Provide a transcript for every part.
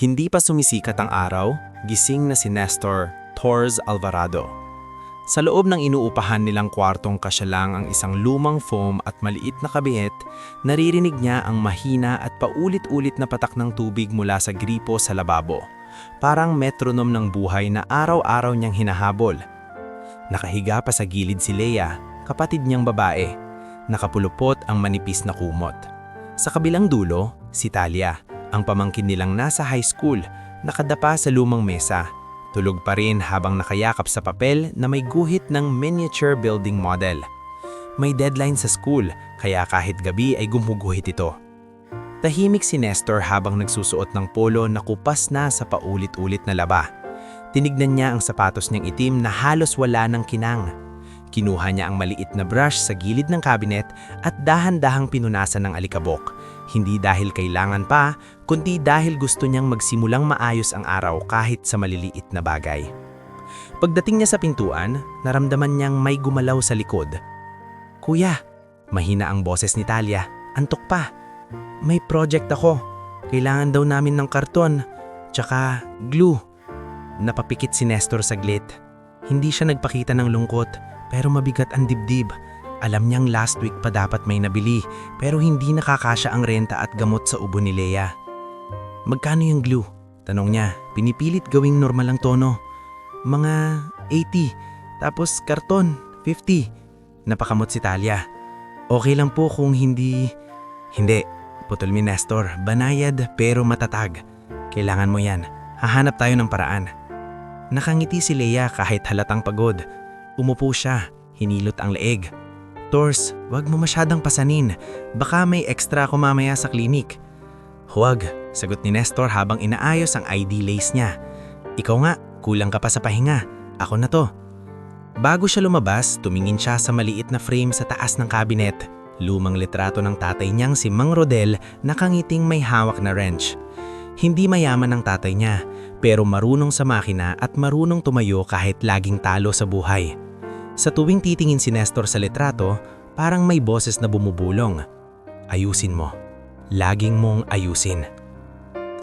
Hindi pa sumisikat ang araw, gising na si Nestor Torres Alvarado. Sa loob ng inuupahan nilang kwartong kasyalang ang isang lumang foam at maliit na kabihit, naririnig niya ang mahina at paulit-ulit na patak ng tubig mula sa gripo sa lababo. Parang metronom ng buhay na araw-araw niyang hinahabol. Nakahiga pa sa gilid si Leia, kapatid niyang babae. Nakapulupot ang manipis na kumot. Sa kabilang dulo, si Talia, ang pamangkin nilang nasa high school, nakadapa sa lumang mesa. Tulog pa rin habang nakayakap sa papel na may guhit ng miniature building model. May deadline sa school, kaya kahit gabi ay gumuguhit ito. Tahimik si Nestor habang nagsusuot ng polo na kupas na sa paulit-ulit na laba. Tinignan niya ang sapatos niyang itim na halos wala ng kinang. Kinuha niya ang maliit na brush sa gilid ng kabinet at dahan-dahang pinunasan ng alikabok. Hindi dahil kailangan pa, kundi dahil gusto niyang magsimulang maayos ang araw kahit sa maliliit na bagay. Pagdating niya sa pintuan, naramdaman niyang may gumalaw sa likod. "Kuya," mahina ang boses ni Talia, "antok pa. May project ako. Kailangan daw namin ng karton, tsaka glue." Napapikit si Nestor saglit. Hindi siya nagpakita ng lungkot, pero mabigat ang dibdib. Alam niyang last week pa dapat may nabili, pero hindi nakakasya ang renta at gamot sa ubo ni Leia. "Magkano yung glue?" tanong niya. Pinipilit gawing normal ang tono. "Mga 80, tapos karton, 50. Napakamot si Talia. "Okay lang po kung hindi..." "Hindi," putol ni Nestor. "Banayad pero matatag. Kailangan mo yan. Hahanap tayo ng paraan." Nakangiti si Leia kahit halatang pagod. Umupo siya, hinilot ang leeg. "Tors, wag mo masyadang pasanin. Baka may extra ako mamaya sa klinik." "Huwag," sagot ni Nestor habang inaayos ang ID lace niya. "Ikaw nga, kulang ka pa sa pahinga. Ako na to." Bago siya lumabas, tumingin siya sa maliit na frame sa taas ng kabinet. Lumang litrato ng tatay niyang si Mang Rodel nakangiting may hawak na wrench. Hindi mayaman ang tatay niya, pero marunong sa makina at marunong tumayo kahit laging talo sa buhay. Sa tuwing titingin si Nestor sa litrato, parang may boses na bumubulong. "Ayusin mo. Laging mong ayusin."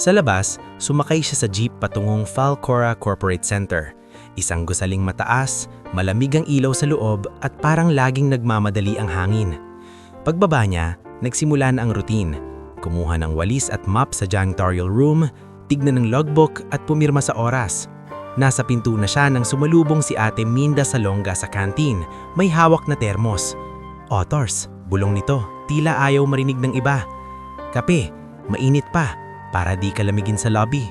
Sa labas, sumakay siya sa jeep patungong Falcora Corporate Center. Isang gusaling mataas, malamig ang ilaw sa loob at parang laging nagmamadali ang hangin. Pagbaba niya, nagsimula na ang routine. Kumuha ng walis at map sa janitorial room, tignan ng logbook at pumirma sa oras. Nasa pinto na siya nang sumalubong si Ate Minda Salonga sa canteen, may hawak na termos. "Tors, bulong nito, tila ayaw marinig ng iba." "Kape, mainit pa, para di ka lamigin sa lobby."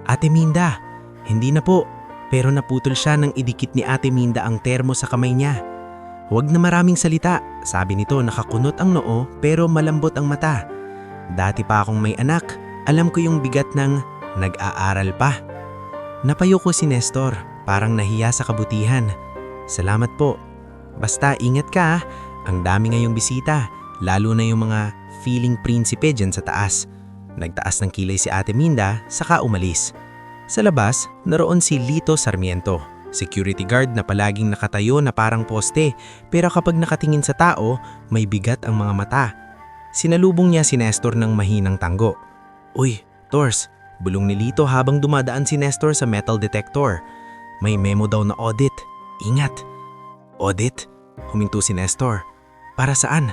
"Ate Minda, hindi na po." Pero naputol siya nang idikit ni Ate Minda ang termos sa kamay niya. "Huwag na maraming salita," sabi nito, nakakunot ang noo pero malambot ang mata. "Dati pa akong may anak, alam ko yung bigat ng nag-aaral pa." Napayuko si Nestor, parang nahiya sa kabutihan. "Salamat po. Basta ingat ka, ang dami ngayong bisita, lalo na yung mga feeling prinsipe dyan sa taas." Nagtaas ng kilay si Ate Minda, saka umalis. Sa labas, naroon si Lito Sarmiento, security guard na palaging nakatayo na parang poste, pero kapag nakatingin sa tao, may bigat ang mga mata. Sinalubong niya si Nestor ng mahinang tanggo. "Uy, Tors," bulong ni Lito habang dumadaan si Nestor sa metal detector. "May memo daw na audit. Ingat." "Audit?" huminto si Nestor. "Para saan?"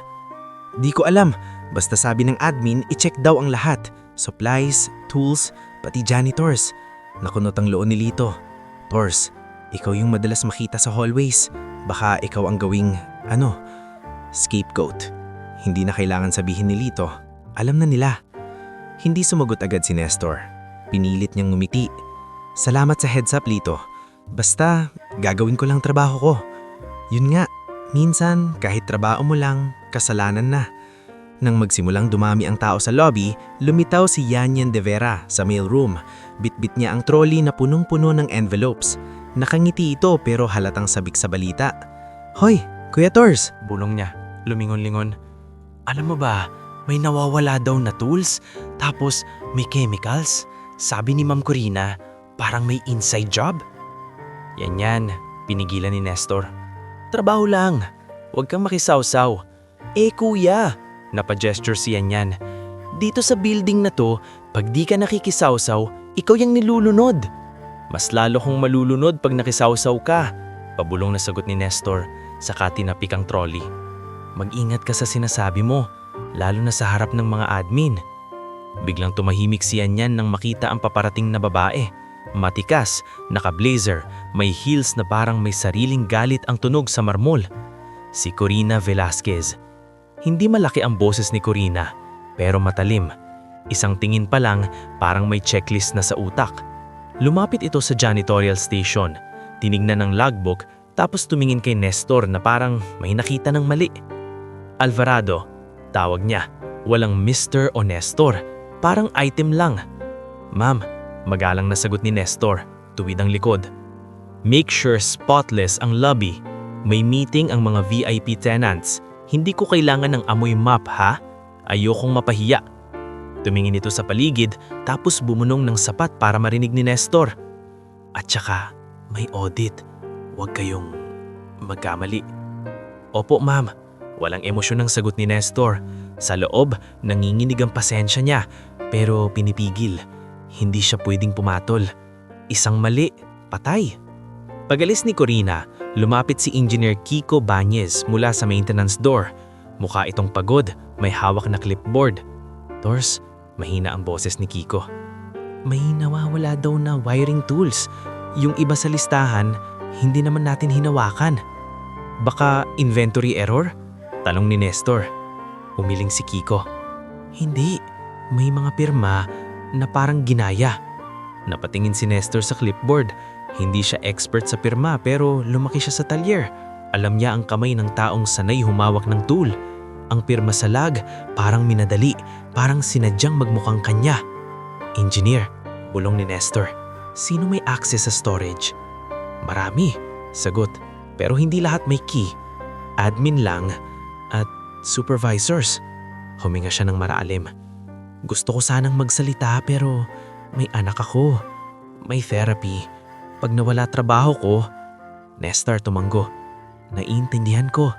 "Di ko alam. Basta sabi ng admin, i-check daw ang lahat. Supplies, tools, pati janitors." Nakunot ang loo ni Lito. "Tors, ikaw yung madalas makita sa hallways. Baka ikaw ang gawing, scapegoat." Hindi na kailangan sabihin ni Lito. Alam na nila. Hindi sumagot agad si Nestor. Pinilit niyang ngumiti. "Salamat sa heads up, Lito. Basta, gagawin ko lang trabaho ko." Yun nga, minsan kahit trabaho mo lang, kasalanan na. Nang magsimulang dumami ang tao sa lobby, lumitaw si Yanyan De Vera sa mailroom. Bitbit niya ang trolley na punong-puno ng envelopes. Nakangiti ito pero halatang sabik sa balita. "Hoy, Kuya Tors!" bulong niya, lumingon-lingon. "Alam mo ba, may nawawala daw na tools, tapos may chemicals. Sabi ni Ma'am Corina, parang may inside job." Yan, pinigilan ni Nestor. "Trabaho lang, huwag kang makisawsaw." "Eh kuya," napa-gesture si Yan. "Dito sa building na to, pag di ka nakikisawsaw, ikaw yung nilulunod. Mas lalo kong malulunod pag nakisawsaw ka, pabulong na sagot ni Nestor, saka tinapik ang trolley. Mag-ingat ka sa sinasabi mo, lalo na sa harap ng mga admin. Biglang tumahimik si Yanyan nang makita ang paparating na babae. Matikas, naka-blazer, may heels na parang may sariling galit ang tunog sa marmol. Si Corina Velasquez. Hindi malaki ang boses ni Corina, pero matalim. Isang tingin pa lang, parang may checklist na sa utak. Lumapit ito sa janitorial station. Tinignan ng logbook, tapos tumingin kay Nestor na parang may nakita ng mali. Alvarado, tawag niya. Walang Mr. o Nestor. Parang item lang. Ma'am, magalang na sagot ni Nestor, tuwid ang likod. Make sure spotless ang lobby. May meeting ang mga VIP tenants. Hindi ko kailangan ng amoy mop, ha? Ayokong mapahiya. Tumingin ito sa paligid, tapos bumunong ng sapat para marinig ni Nestor. At saka, may audit. Huwag kayong magkamali. Opo, ma'am. Walang emosyon ang sagot ni Nestor. Sa loob, nanginginig ang pasensya niya, pero pinipigil. Hindi siya pwedeng pumatol. Isang mali, patay. Pagalis ni Corina, lumapit si Engineer Kiko Bañez mula sa maintenance door. Mukha itong pagod, may hawak na clipboard. Tors, mahina ang boses ni Kiko. May nawawala daw na wiring tools. Yung iba sa listahan, hindi naman natin hinawakan. Baka inventory error? Tanong ni Nestor. Umiling si Kiko. Hindi, may mga pirma na parang ginaya. Napatingin si Nestor sa clipboard. Hindi siya expert sa pirma pero lumaki siya sa talyer. Alam niya ang kamay ng taong sanay humawak ng tool. Ang pirma sa lag parang minadali, parang sinadyang magmukhang kanya. Engineer, bulong ni Nestor. Sino may access sa storage? Marami, sagot. Pero hindi lahat may key. Admin lang at supervisors. Huminga siya ng maralim. Gusto ko sanang magsalita pero may anak ako. May therapy. Pag nawala trabaho ko, Nestor tumanggo. Naiintindihan ko.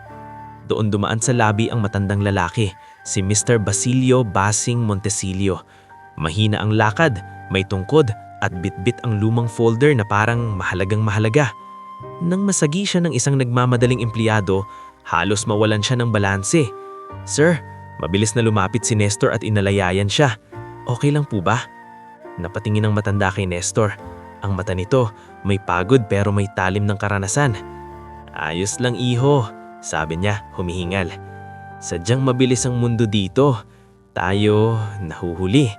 Doon dumaan sa lobby ang matandang lalaki, si Mr. Basilio Basing Montesilio. Mahina ang lakad, may tungkod at bitbit ang lumang folder na parang mahalagang mahalaga. Nang masagi siya ng isang nagmamadaling empleyado, halos mawalan siya ng balanse. Sir, mabilis na lumapit si Nestor at inalayayan siya. Okay lang po ba? Napatingin ang matanda kay Nestor. Ang mata nito, may pagod pero may talim ng karanasan. Ayos lang iho, sabi niya, humihingal. Sadyang mabilis ang mundo dito. Tayo nahuhuli.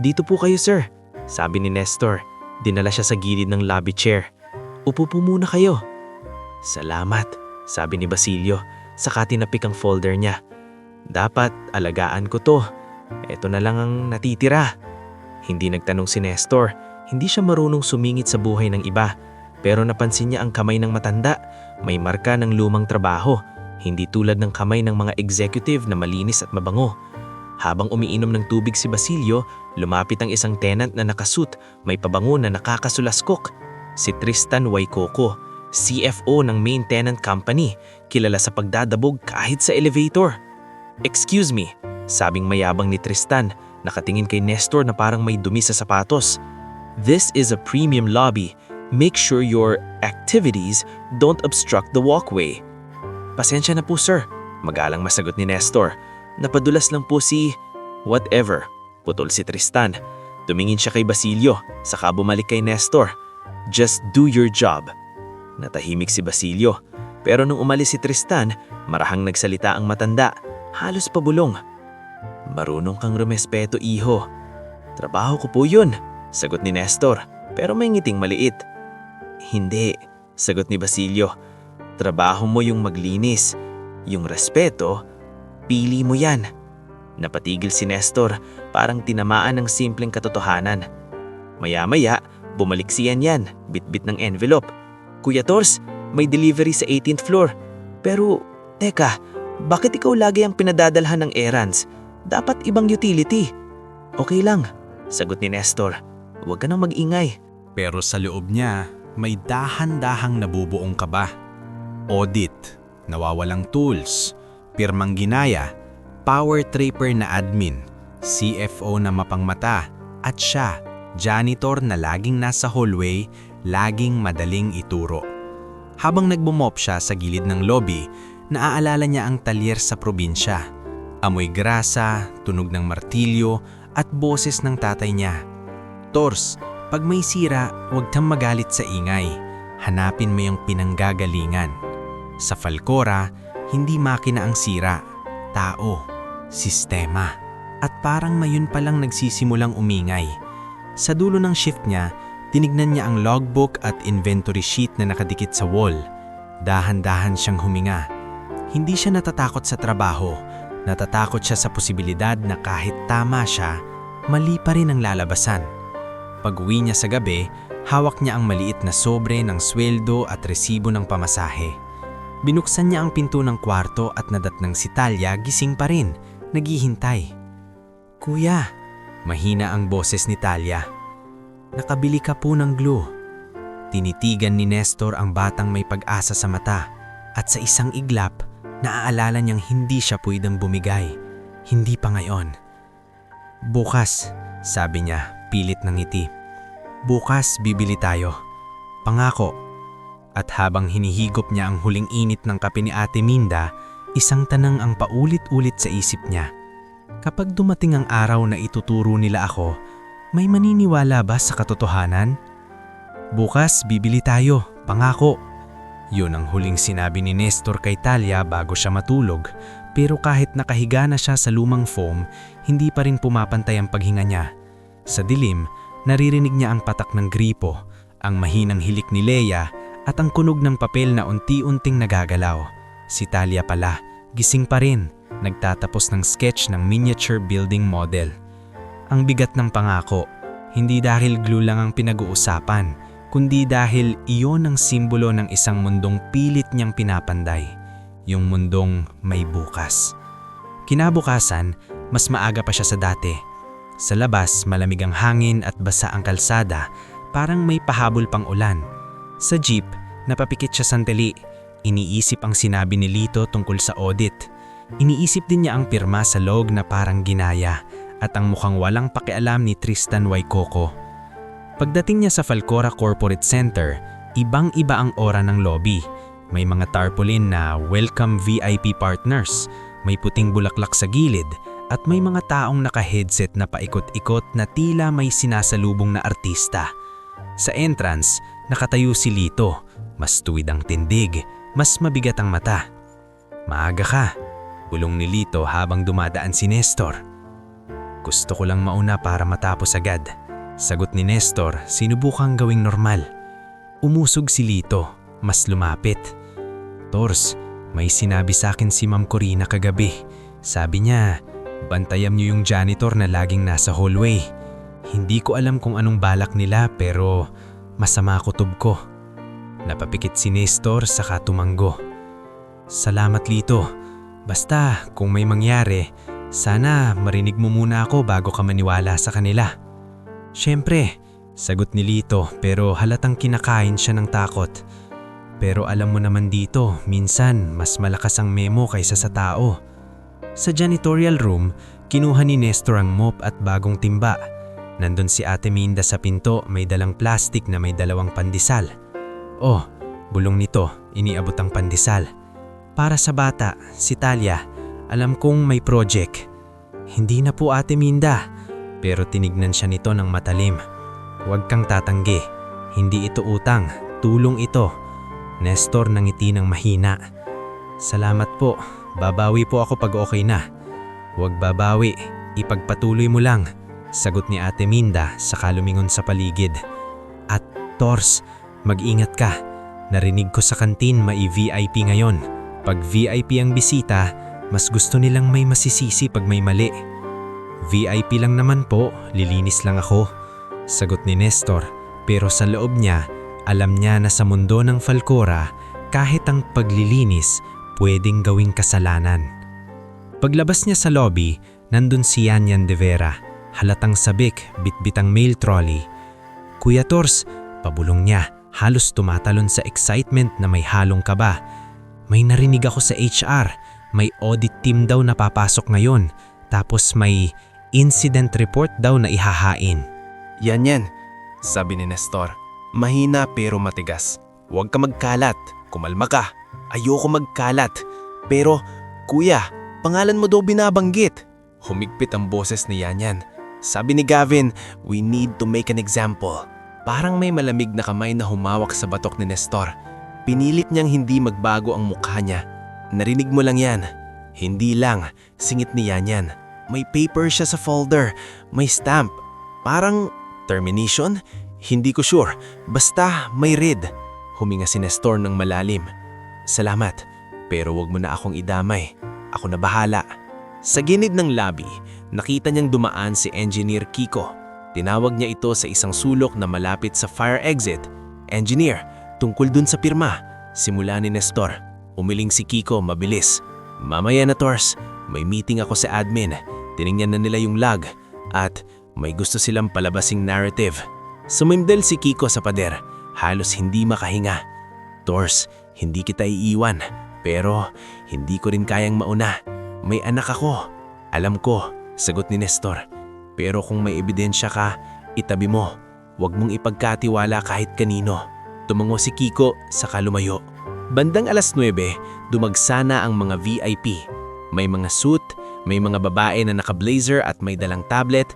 Dito po kayo, sir, sabi ni Nestor. Dinala siya sa gilid ng lobby chair. Upo po muna kayo. Salamat, sabi ni Basilio, saka tinapik ang folder niya. Dapat alagaan ko to. Ito na lang ang natitira. Hindi nagtanong si Nestor. Hindi siya marunong sumingit sa buhay ng iba. Pero napansin niya ang kamay ng matanda. May marka ng lumang trabaho. Hindi tulad ng kamay ng mga executive na malinis at mabango. Habang umiinom ng tubig si Basilio, lumapit ang isang tenant na nakasuit, may pabango na nakakasulaskok. Si Tristan Waycoco, CFO ng main tenant company, kilala sa pagdadabog kahit sa elevator. Excuse me, sabing mayabang ni Tristan, nakatingin kay Nestor na parang may dumi sa sapatos. This is a premium lobby. Make sure your activities don't obstruct the walkway. Pasensya na po, sir, magalang masagot ni Nestor. Napadulas lang po si... Whatever, putol si Tristan. Tumingin siya kay Basilio, saka bumalik kay Nestor. Just do your job. Natahimik si Basilio, pero nung umalis si Tristan, marahang nagsalita ang matanda, halos pabulong. Marunong kang rumespeto, iho. Trabaho ko po yun, sagot ni Nestor, pero may ngiting maliit. Hindi, sagot ni Basilio. Trabaho mo yung maglinis. Yung respeto, pili mo yan. Napatigil si Nestor, parang tinamaan ng simpleng katotohanan. Maya-maya, bumalik si Yan, bitbit ng envelope. Kuya Tors, may delivery sa 18th floor. Pero, teka, bakit ikaw lagi ang pinadadalhan ng errands? Dapat ibang utility. Okay lang, sagot ni Nestor. Huwag ka nang mag-ingay. Pero sa loob niya, may dahan-dahang nabubuong kaba. Audit, nawawalang tools, pirmang ginaya, power tripper na admin, CFO na mapangmata, at siya, Janitor na laging nasa hallway, laging madaling ituro. Habang nagbumop siya sa gilid ng lobby, naaalala niya ang talyer sa probinsya. Amoy grasa, tunog ng martilyo, at boses ng tatay niya. Tors, pag may sira, huwag kang magalit sa ingay. Hanapin mo yung pinanggagalingan. Sa Falcora, hindi makina ang sira, tao, sistema. At parang mayon palang nagsisimulang umingay. Sa dulo ng shift niya, tinignan niya ang logbook at inventory sheet na nakadikit sa wall. Dahan-dahan siyang huminga. Hindi siya natatakot sa trabaho. Natatakot siya sa posibilidad na kahit tama siya, mali pa rin ang lalabasan. Pag-uwi niya sa gabi, hawak niya ang maliit na sobre ng sweldo at resibo ng pamasahe. Binuksan niya ang pinto ng kwarto at nadatnang si Talia gising pa rin, naghihintay. "Kuya," mahina ang boses ni Talia. "Nakabili ka po ng glue." Tinitigan ni Nestor ang batang may pag-asa sa mata at sa isang iglap, naaalala niyang hindi siya pwedeng bumigay. Hindi pa ngayon. "Bukas," sabi niya, pilit ng ngiti. "Bukas bibili tayo. Pangako." At habang hinihigop niya ang huling init ng kape ni Ate Minda, isang tanang ang paulit-ulit sa isip niya. Kapag dumating ang araw na ituturo nila ako, may maniniwala ba sa katotohanan? "Bukas bibili tayo, pangako." Yun ang huling sinabi ni Nestor kay Talia bago siya matulog, pero kahit nakahiga na siya sa lumang foam, hindi pa rin pumapantay ang paghinga niya. Sa dilim, naririnig niya ang patak ng gripo, ang mahinang hilik ni Leia, at ang kunog ng papel na unti-unting nagagalaw. Si Talia pala, gising pa rin, nagtatapos ng sketch ng miniature building model. Ang bigat ng pangako, hindi dahil glue lang ang pinag-uusapan, kundi dahil iyon ang simbolo ng isang mundong pilit niyang pinapanday, yung mundong may bukas. Kinabukasan, mas maaga pa siya sa dati. Sa labas, malamig ang hangin at basa ang kalsada, parang may pahabol pang ulan. Sa jeep, napapikit siya sandali. Iniisip ang sinabi ni Lito tungkol sa audit. Iniisip din niya ang pirma sa log na parang ginaya at ang mukhang walang pakialam ni Tristan Waikoko. Pagdating niya sa Falcora Corporate Center, ibang-iba ang aura ng lobby. May mga tarpaulin na welcome VIP partners, may puting bulaklak sa gilid, at may mga taong naka-headset na paikot-ikot na tila may sinasalubong na artista. Sa entrance, nakatayo si Lito, mas tuwid ang tindig, mas mabigat ang mata. "Maaga ka," bulong ni Lito habang dumadaan si Nestor. "Gusto ko lang mauna para matapos agad," sagot ni Nestor, sinubukang gawing normal. Umusog si Lito, mas lumapit. "Tors, may sinabi sa akin si Ma'am Corina kagabi. Sabi niya, bantayan niyo yung janitor na laging nasa hallway. Hindi ko alam kung anong balak nila pero masama kutob ko." Napapikit si Nestor saka tumanggo. "Salamat Lito. Basta kung may mangyari, sana marinig mo muna ako bago ka maniwala sa kanila." "Siyempre," sagot ni Lito pero halatang kinakain siya ng takot. "Pero alam mo naman dito, minsan mas malakas ang memo kaysa sa tao." Sa janitorial room, kinuha ni Nestor ang mop at bagong timba. Nandun si Ate Minda sa pinto, may dalang plastic na may 2 pandesal. "Oh," bulong nito, iniabot ang pandesal. "Para sa bata, si Talia. Alam kong may project." "Hindi na po Ate Minda." Pero tinignan siya nito ng matalim. "Huwag kang tatanggi. Hindi ito utang, tulong ito." Nestor nangiti ng mahina. "Salamat po. Babawi po ako pag okay na." "Huwag babawi. Ipagpatuloy mo lang," sagot ni Ate Minda saka lumingon sa paligid. "At Tors, mag-ingat ka. Narinig ko sa kantin may VIP ngayon. Pag VIP ang bisita, mas gusto nilang may masisisi pag may mali." "VIP lang naman po, lilinis lang ako," sagot ni Nestor. Pero sa loob niya, alam niya na sa mundo ng Falcora, kahit ang paglilinis pwedeng gawing kasalanan. Paglabas niya sa lobby, nandun si Yanyan de Vera. Halatang sabik, bitbitang mail trolley. "Kuya Tors," pabulong niya, halos tumatalon sa excitement na may halong kaba. "May narinig ako sa HR, may audit team daw na papasok ngayon, tapos may incident report daw na ihahain." Yan, sabi ni Nestor. Mahina pero matigas. Huwag ka magkalat. Kumalma ka. Ayoko magkalat. Pero, kuya, pangalan mo daw binabanggit. Humigpit ang boses ni Yanyan. Sabi ni Gavin, we need to make an example. Parang may malamig na kamay na humawak sa batok ni Nestor. Pinilit niyang hindi magbago ang mukha niya. Narinig mo lang yan. Hindi lang, singit ni Yanyan. May paper siya sa folder. May stamp. Parang termination? Hindi ko sure. Basta may read. Huminga si Nestor ng malalim. Salamat, pero wag mo na akong idamay. Ako na bahala. Sa gilid ng lobby, nakita niyang dumaan si Engineer Kiko. Tinawag niya ito sa isang sulok na malapit sa fire exit. Engineer, tungkol dun sa pirma. Simula ni Nestor. Umiling si Kiko mabilis. Mamaya na Tors, may meeting ako sa admin. Tiningnan na nila yung log at may gusto silang palabasing narrative. Sumimdel si Kiko sa pader. Halos hindi makahinga. Tors, hindi kita iiwan. Pero hindi ko rin kayang mauna. May anak ako. Alam ko, sagot ni Nestor. Pero kung may ebidensya ka, itabi mo. Huwag mong ipagkatiwala kahit kanino. Tumango si Kiko saka lumayo. Bandang alas 9, dumagsa na ang mga VIP. May mga suit, may mga babae na naka-blazer at may dalang tablet,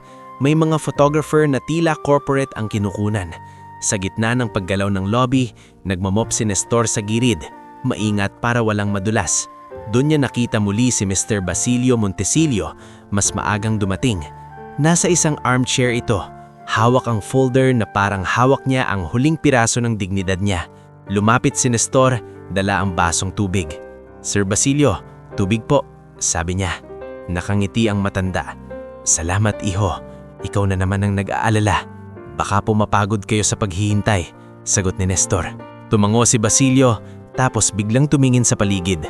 may mga photographer na tila corporate ang kinukunan. Sa gitna ng paggalaw ng lobby, nagmamop si Nestor sa gilid. Maingat para walang madulas. Doon niya nakita muli si Mr. Basilio Montesilio, mas maagang dumating. Nasa isang armchair ito. Hawak ang folder na parang hawak niya ang huling piraso ng dignidad niya. Lumapit si Nestor, dala ang basong tubig. Sir Basilio, tubig po, sabi niya. Nakangiti ang matanda. Salamat iho, ikaw na naman ang nag-aalala. Baka po mapagod kayo sa paghihintay, sagot ni Nestor. Tumango si Basilio, tapos biglang tumingin sa paligid.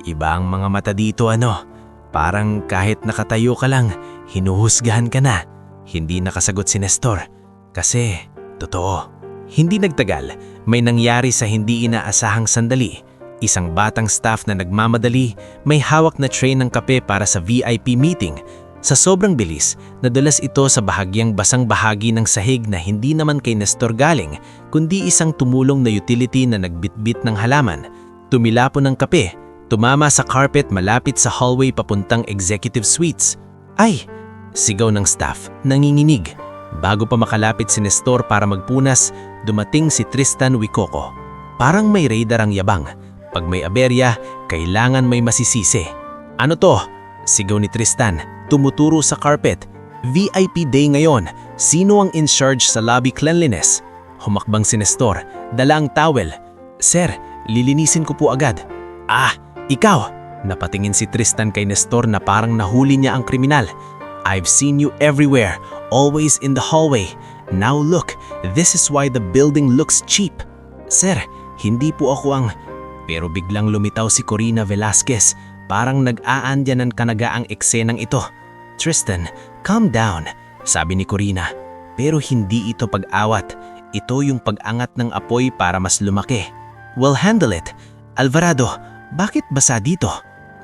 Iba ang mga mata dito ano, parang kahit nakatayo ka lang, hinuhusgahan ka na. Hindi nakasagot si Nestor. Kasi, totoo. Hindi nagtagal, may nangyari sa hindi inaasahang sandali. Isang batang staff na nagmamadali, may hawak na tray ng kape para sa VIP meeting. Sa sobrang bilis, nadulas ito sa bahagyang basang bahagi ng sahig na hindi naman kay Nestor galing, kundi isang tumulong na utility na nagbitbit ng halaman. Tumilapon ng kape, tumama sa carpet malapit sa hallway papuntang executive suites. Ay! Sigaw ng staff, nanginginig. Bago pa makalapit si Nestor para magpunas, dumating si Tristan Wicoco. Parang may radar ang yabang. Pag may aberya, kailangan may masisisi. Ano to? Sigaw ni Tristan, tumuturo sa carpet. VIP day ngayon, sino ang in charge sa lobby cleanliness? Humakbang si Nestor, dala ang towel. Sir, lilinisin ko po agad. Ah, ikaw! Napatingin si Tristan kay Nestor na parang nahuli niya ang kriminal. I've seen you everywhere, always in the hallway. Now look, this is why the building looks cheap. Sir, hindi po ako ang... Pero biglang lumitaw si Corina Velasquez, parang nag-aandya ng kanagaang eksenang ito. Tristan, calm down, sabi ni Corina. Pero hindi ito pag-awat, ito yung pag-angat ng apoy para mas lumaki. We'll handle it. Alvarado, bakit basa dito?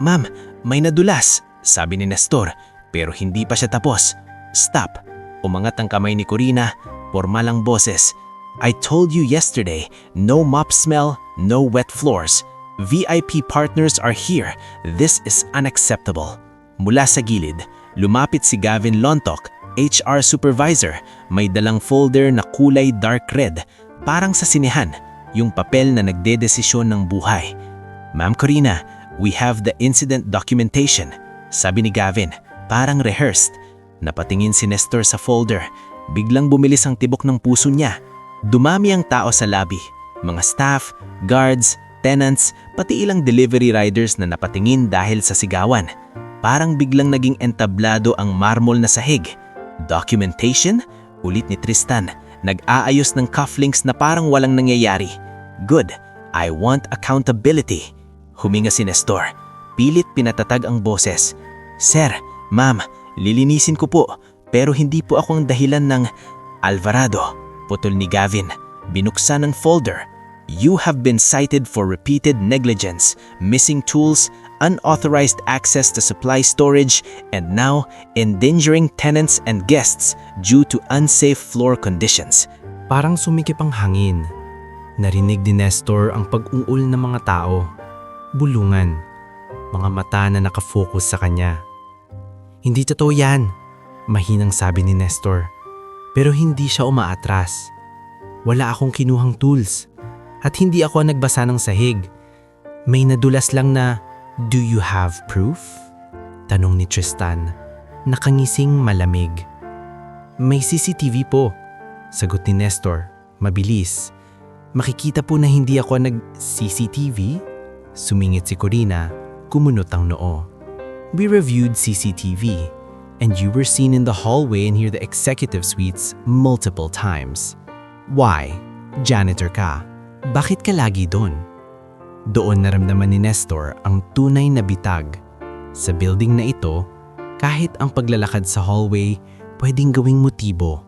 Ma'am, may nadulas, sabi ni Nestor. Pero hindi pa siya tapos. Stop! Umangat ang kamay ni Corina, pormal ang boses. I told you yesterday, no mop smell, no wet floors. VIP partners are here. This is unacceptable. Mula sa gilid, lumapit si Gavin Lontok, HR supervisor. May dalang folder na kulay dark red, parang sa sinehan, yung papel na nagdedesisyon ng buhay. Ma'am Corina, we have the incident documentation, sabi ni Gavin. Parang rehearsed. Napatingin si Nestor sa folder. Biglang bumilis ang tibok ng puso niya. Dumami ang tao sa lobby. Mga staff, guards, tenants, pati ilang delivery riders na napatingin dahil sa sigawan. Parang biglang naging entablado ang marmol na sahig. Documentation? Ulit ni Tristan. Nag-aayos ng cufflinks na parang walang nangyayari. Good. I want accountability. Huminga si Nestor. Pilit pinatatag ang boses. Sir, Ma'am, lilinisin ko po, pero hindi po ako ang dahilan ng... Alvarado, putol ni Gavin. Binuksan ang folder. You have been cited for repeated negligence, missing tools, unauthorized access to supply storage, and now endangering tenants and guests due to unsafe floor conditions. Parang sumikip ang hangin. Narinig ni Nestor ang pag-ungol ng mga tao. Bulungan. Mga mata na nakafocus sa kanya. Hindi totoo yan, mahinang sabi ni Nestor. Pero hindi siya umaatras. Wala akong kinuhang tools. At hindi ako nagbasa ng sahig. May nadulas lang na, "Do you have proof?" Tanong ni Tristan, nakangising malamig. "May CCTV po," sagot ni Nestor, mabilis. "Makikita po na hindi ako nag-CCTV?" Sumingit si Corina, kumunot ang noo. "We reviewed CCTV, and you were seen in the hallway and near the executive suites multiple times. Why? Janitor ka. Bakit ka lagi doon?" Doon naramdaman ni Nestor ang tunay na bitag. Sa building na ito, kahit ang paglalakad sa hallway pwedeng gawing motibo.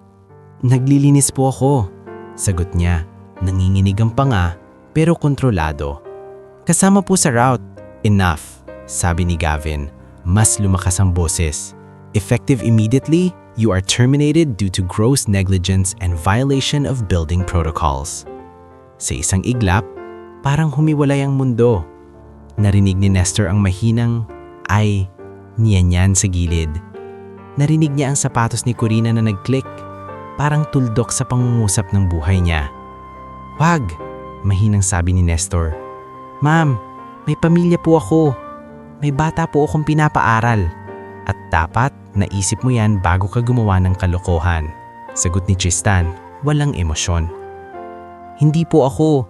"Naglilinis po ako," sagot niya. Nanginginig ang panga pero kontrolado. "Kasama po sa route." "Enough," sabi ni Gavin. Mas lumakas ang boses. "Effective immediately, you are terminated due to gross negligence and violation of building protocols." Sa isang iglap, parang humiwalay ang mundo. Narinig ni Nestor ang mahinang, "Ay," niyanyan sa gilid. Narinig niya ang sapatos ni Corina na nag-click, parang tuldok sa pangungusap ng buhay niya. "Wag," mahinang sabi ni Nestor. "Ma'am, may pamilya po ako. May bata po akong pinapaaral. At dapat naisip mo yan bago ka gumawa ng kalokohan." Sagot ni Tristan, walang emosyon. "Hindi po ako."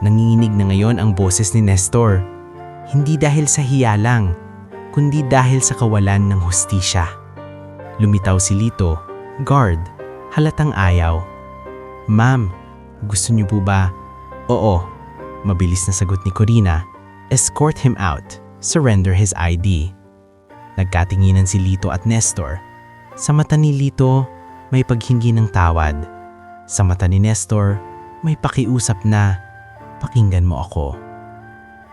Nanginginig na ngayon ang boses ni Nestor. Hindi dahil sa hiya lang, kundi dahil sa kawalan ng hustisya. Lumitaw si Lito, guard, halatang ayaw. "Ma'am, gusto niyo po ba?" "Oo," mabilis na sagot ni Corina. "Escort him out. Surrender his ID." Nagkatinginan si Lito at Nestor. Sa mata ni Lito, may paghingi ng tawad. Sa mata ni Nestor, may pakiusap na, "Pakinggan mo ako."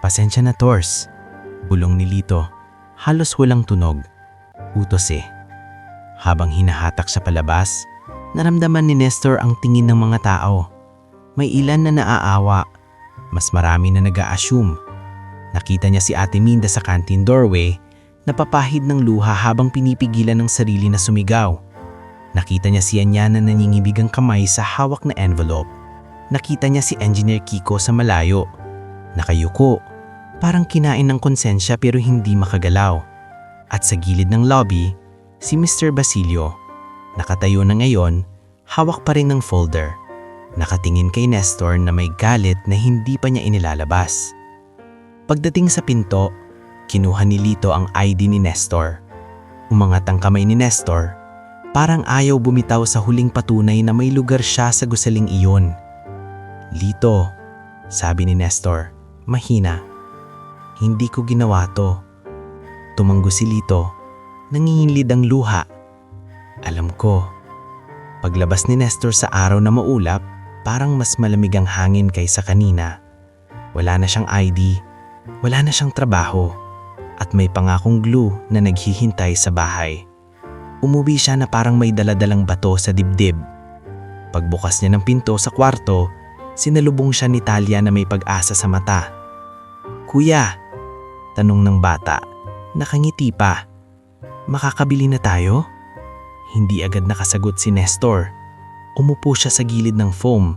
"Pasensya na, Tors," bulong ni Lito. Halos walang tunog. Utos eh. Habang hinahatak siya palabas, naramdaman ni Nestor ang tingin ng mga tao. May ilan na naaawa. Mas marami na nag-a-assume. Nakita niya si Ate Minda sa canteen doorway, napapahid ng luha habang pinipigilan ng sarili na sumigaw. Nakita niya si Anya na nanyingibig ang kamay sa hawak na envelope. Nakita niya si Engineer Kiko sa malayo. Nakayuko, parang kinain ng konsensya pero hindi makagalaw. At sa gilid ng lobby, si Mr. Basilio. Nakatayo na ngayon, hawak pa rin ng folder. Nakatingin kay Nestor na may galit na hindi pa niya inilalabas. Pagdating sa pinto, kinuha ni Lito ang ID ni Nestor. Umangat ang kamay ni Nestor, parang ayaw bumitaw sa huling patunay na may lugar siya sa gusaling iyon. "Lito," sabi ni Nestor, mahina. "Hindi ko ginawa to." Tumanggo si Lito, nanginginlid ang luha. "Alam ko." Paglabas ni Nestor sa araw na maulap, parang mas malamig ang hangin kaysa kanina. Wala na siyang ID, wala na siyang trabaho, at may pangakong glue na naghihintay sa bahay. Umuwi siya na parang may daladalang bato sa dibdib. Pagbukas niya ng pinto sa kwarto, sinalubong siya ni Talia na may pag-asa sa mata. "Kuya," tanong ng bata, nakangiti pa. "Makakabili na tayo?" Hindi agad nakasagot si Nestor. Umupo siya sa gilid ng foam.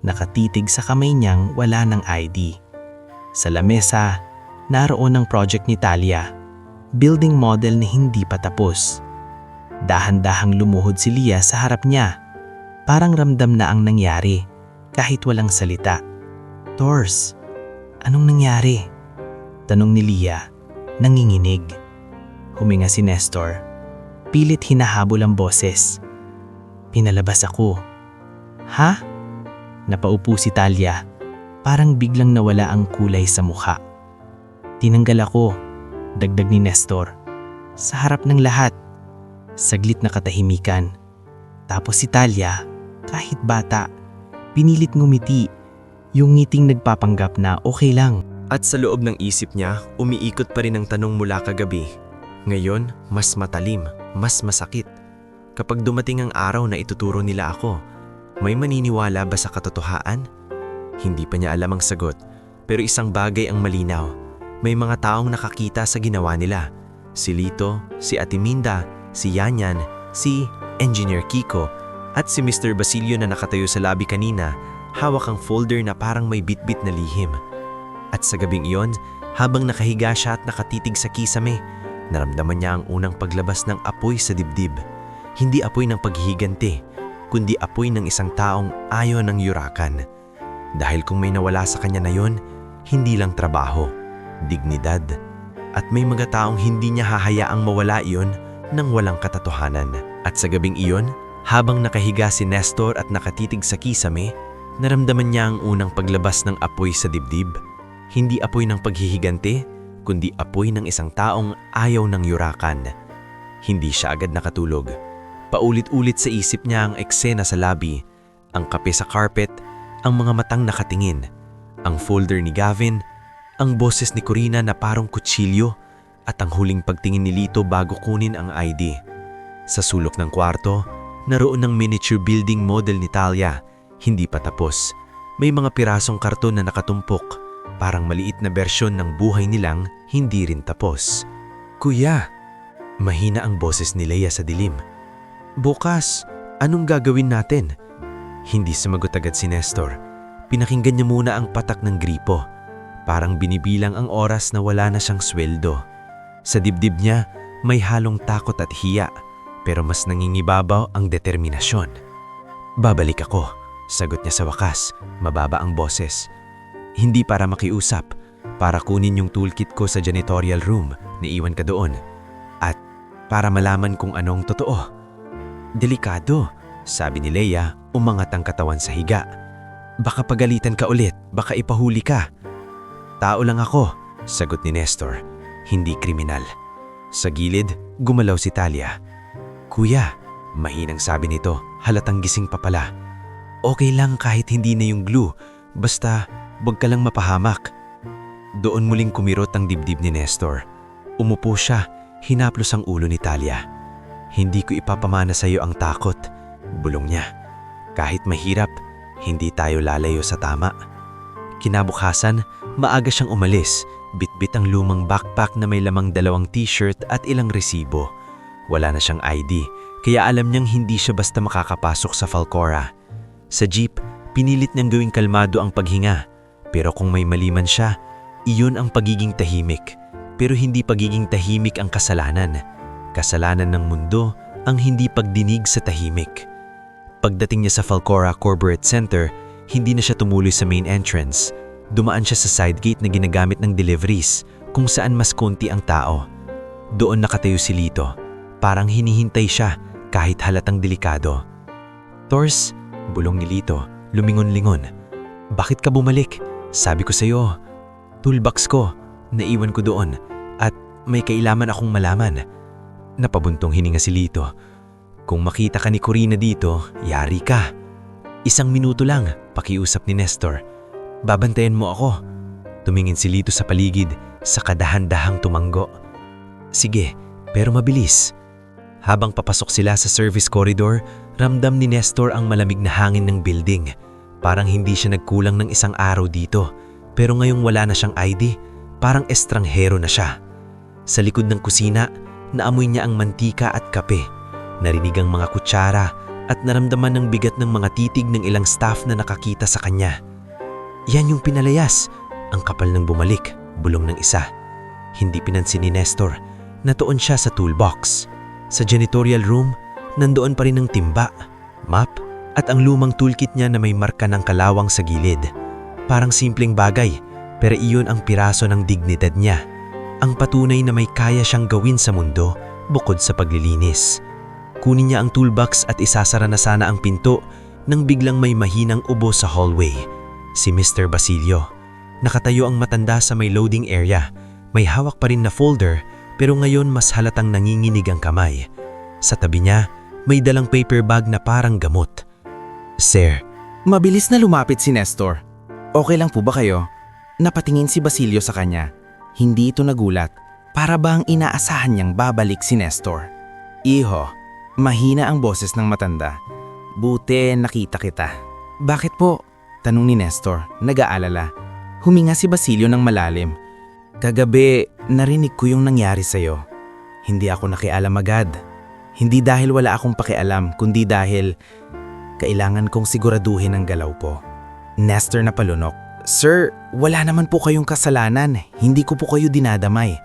Nakatitig sa kamay niyang wala ng ID. Sa lamesa, naroon ang project ni Talia. Building model na hindi pa tapos. Dahan-dahang lumuhod si Lia sa harap niya. Parang ramdam na ang nangyari, kahit walang salita. "Tors, anong nangyari?" tanong ni Lia, nanginginig. Huminga si Nestor. Pilit hinahabol ang boses. "Pinalabas ako." "Ha?" Napaupo si Talia. Parang biglang nawala ang kulay sa mukha. "Tinanggal ako," dagdag ni Nestor. "Sa harap ng lahat." Saglit na katahimikan. Tapos si Talia, kahit bata, pinilit ngumiti. yung ngiting nagpapanggap na okay lang. At sa loob ng isip niya, umiikot pa rin ang tanong mula kagabi. Ngayon, mas matalim, mas masakit. Kapag dumating ang araw na ituturo nila ako, may maniniwala ba sa katotohanan? Hindi pa niya alam ang sagot, pero isang bagay ang malinaw. May mga taong nakakita sa ginawa nila. Si Lito, si Ate Minda, si Yanyan, si Engineer Kiko, at si Mr. Basilio na nakatayo sa labi kanina, hawak ang folder na parang may bitbit na lihim. At sa gabing iyon, habang nakahiga siya at nakatitig sa kisame, naramdaman niya ang unang paglabas ng apoy sa dibdib. Hindi apoy ng paghihiganti, kundi apoy ng isang taong ayaw ng yurakan. Dahil kung may nawala sa kanya na yon, hindi lang trabaho, dignidad, at may mga taong hindi niya hahayaang mawala iyon nang walang katotohanan. At sa gabing iyon, habang nakahiga si Nestor at nakatitig sa kisame, naramdaman niya ang unang paglabas ng apoy sa dibdib. Hindi apoy ng paghihiganti, kundi apoy ng isang taong ayaw ng yurakan. Hindi siya agad nakatulog. Paulit-ulit sa isip niya ang eksena sa labi, ang kape sa carpet, ang mga matang nakatingin, ang folder ni Gavin, ang boses ni Corina na parang kutsilyo, at ang huling pagtingin ni Lito bago kunin ang ID. Sa sulok ng kwarto, naroon ng miniature building model ni Talia, hindi pa tapos. May mga pirasong karton na nakatumpok, parang maliit na bersyon ng buhay nilang hindi rin tapos. "Kuya," mahina ang boses ni Leia sa dilim. "Bukas, anong gagawin natin?" Hindi sumagot agad si Nestor. Pinakinggan niya muna ang patak ng gripo. Parang binibilang ang oras na wala na siyang sweldo. Sa dibdib niya, may halong takot at hiya, pero mas nangingibabaw ang determinasyon. "Babalik ako," sagot niya sa wakas, mababa ang boses. Hindi para makiusap, para kunin yung toolkit ko sa janitorial room na iwan ka doon. At para malaman kung anong totoo. "Delikado," sabi ni Leia, umangat ang katawan sa higa. "Baka pagalitan ka ulit, baka ipahuli ka." "Tao lang ako," sagot ni Nestor, "hindi kriminal." Sa gilid, gumalaw si Talia. "Kuya," mahinang sabi nito, halatang gising pa pala. "Okay lang kahit hindi na yung glue, basta wag ka lang mapahamak." Doon muling kumirot ang dibdib ni Nestor. Umupo siya, hinaplos ang ulo ni Talia. "Hindi ko ipapamana sa iyo ang takot," bulong niya. "Kahit mahirap, hindi tayo lalayo sa tama." Kinabukasan, maaga siyang umalis, bitbit ang lumang backpack na may lamang 2 t-shirt at ilang resibo. Wala na siyang ID, kaya alam niyang hindi siya basta makakapasok sa Falcora. Sa jeep, pinilit niyang gawing kalmado ang paghinga. Pero kung may mali man siya, iyon ang pagiging tahimik. Pero hindi pagiging tahimik ang kasalanan. Kasalanan ng mundo ang hindi pagdinig sa tahimik. Pagdating niya sa Falcora Corporate Center, hindi na siya tumuloy sa main entrance. Dumaan siya sa side gate na ginagamit ng deliveries, kung saan mas konti ang tao. Doon nakatayo si Lito. Parang hinihintay siya kahit halatang delikado. "Tors," bulong ni Lito, lumingon-lingon. "Bakit ka bumalik? Sabi ko sa'yo, toolbox ko, naiwan ko doon, at may kailangan akong malaman." Napabuntong hininga si Lito. "Kung makita ka ni Corina dito, yari ka." "1 minuto lang," pakiusap ni Nestor. "Babantayan mo ako." Tumingin si Lito sa paligid, sa kadahan-dahang tumanggo. "Sige, pero mabilis." Habang papasok sila sa service corridor, ramdam ni Nestor ang malamig na hangin ng building. Parang hindi siya nagkulang ng 1 araw dito, pero ngayong wala na siyang ID, parang estranghero na siya. Sa likod ng kusina, naamoy niya ang mantika at kape. Narinig ang mga kutsara at naramdaman ng bigat ng mga titig ng ilang staff na nakakita sa kanya. "Yan yung pinalayas," ang kapal ng bumalik, bulong ng isa. Hindi pinansin ni Nestor, natuon siya sa toolbox. Sa janitorial room, nandoon pa rin ang timba, map, at ang lumang toolkit niya na may marka ng kalawang sa gilid. Parang simpleng bagay, pero iyon ang piraso ng dignidad niya. Ang patunay na may kaya siyang gawin sa mundo bukod sa paglilinis. Kunin niya ang toolbox at isasara na sana ang pinto nang biglang may mahinang ubo sa hallway. Si Mr. Basilio. Nakatayo ang matanda sa may loading area. May hawak pa rin na folder, pero ngayon mas halatang nanginginig ang kamay. Sa tabi niya, may dalang paper bag na parang gamot. "Sir." Mabilis na lumapit si Nestor. Okay lang po ba kayo? Napatingin si Basilio sa kanya. Hindi ito nagulat. Para bang inaasahan niyang babalik si Nestor. Iho, mahina ang boses ng matanda. Buti nakita kita. Bakit po? Tanong ni Nestor, nag-aalala. Huminga si Basilio ng malalim. Kagabi, narinig ko yung nangyari sa'yo. Hindi ako nakialam agad. Hindi dahil wala akong pakialam, kundi dahil kailangan kong siguraduhin ang galaw ko. Nestor na palunok. Sir, wala naman po kayong kasalanan. Hindi ko po kayo dinadamay.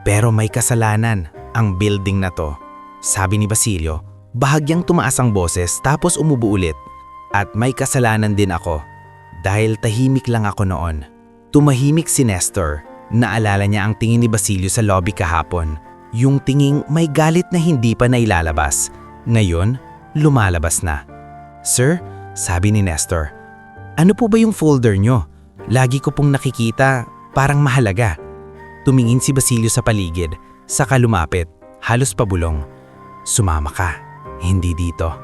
Pero may kasalanan, ang building na to. Sabi ni Basilio, bahagyang tumaas ang boses tapos umubo ulit. At may kasalanan din ako. Dahil tahimik lang ako noon. Tumahimik si Nestor. Naalala niya ang tingin ni Basilio sa lobby kahapon. Yung tinging may galit na hindi pa nailalabas. Ngayon, lumalabas na. Sir, sabi ni Nestor, ano po ba yung folder nyo? Lagi ko pong nakikita, parang mahalaga. Tumingin si Basilio sa paligid, saka lumapit, halos pabulong. Sumama ka, hindi dito.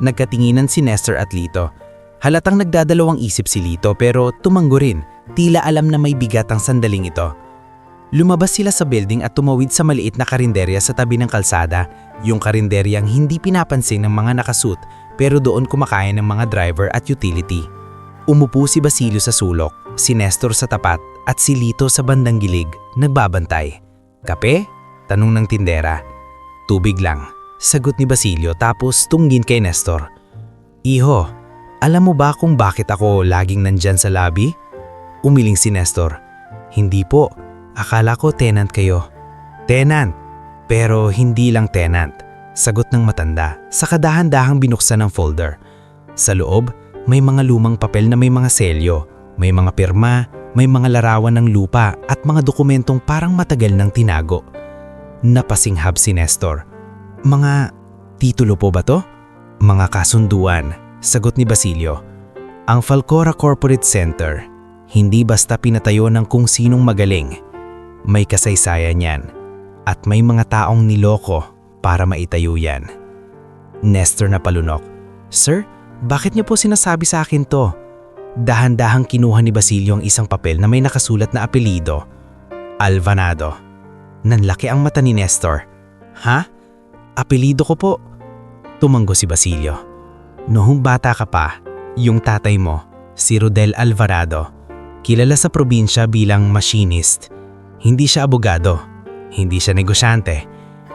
Nagkatinginan si Nestor at Lito. Halatang nagdadalawang isip si Lito pero tumanggo rin, tila alam na may bigat ang sandaling ito. Lumabas sila sa building at tumawid sa maliit na karinderya sa tabi ng kalsada, yung karinderyang hindi pinapansin ng mga nakasuit pero doon kumakain ng mga driver at utility. Umupo si Basilio sa sulok, si Nestor sa tapat at si Lito sa bandang gilig, nagbabantay. Kape? Tanong ng tindera. Tubig lang, sagot ni Basilio tapos tunggin kay Nestor. Iho, alam mo ba kung bakit ako laging nandyan sa lobby? Umiling si Nestor. Hindi po. Akala ko tenant kayo. Tenant, pero hindi lang tenant. Sagot ng matanda, sa kadahan-dahang binuksan ng folder. Sa loob, may mga lumang papel na may mga selyo, may mga pirma, may mga larawan ng lupa at mga dokumentong parang matagal nang tinago. Napasinghap si Nestor. Mga titulo po ba to? Mga kasunduan, sagot ni Basilio. Ang Falcora Corporate Center, hindi basta pinatayo ng kung sinong magaling. May kasaysayan yan at may mga taong niloko para maitayo yan. Nestor na palunok. Sir, bakit niyo po sinasabi sa akin to? Dahan-dahang kinuha ni Basilio ang isang papel na may nakasulat na apelido. Alvarado. Nanlaki ang mata ni Nestor. Ha? Apelido ko po? Tumanggo si Basilio. Noong bata ka pa, yung tatay mo, si Rodel Alvarado, kilala sa probinsya bilang machinist. Hindi siya abogado, hindi siya negosyante,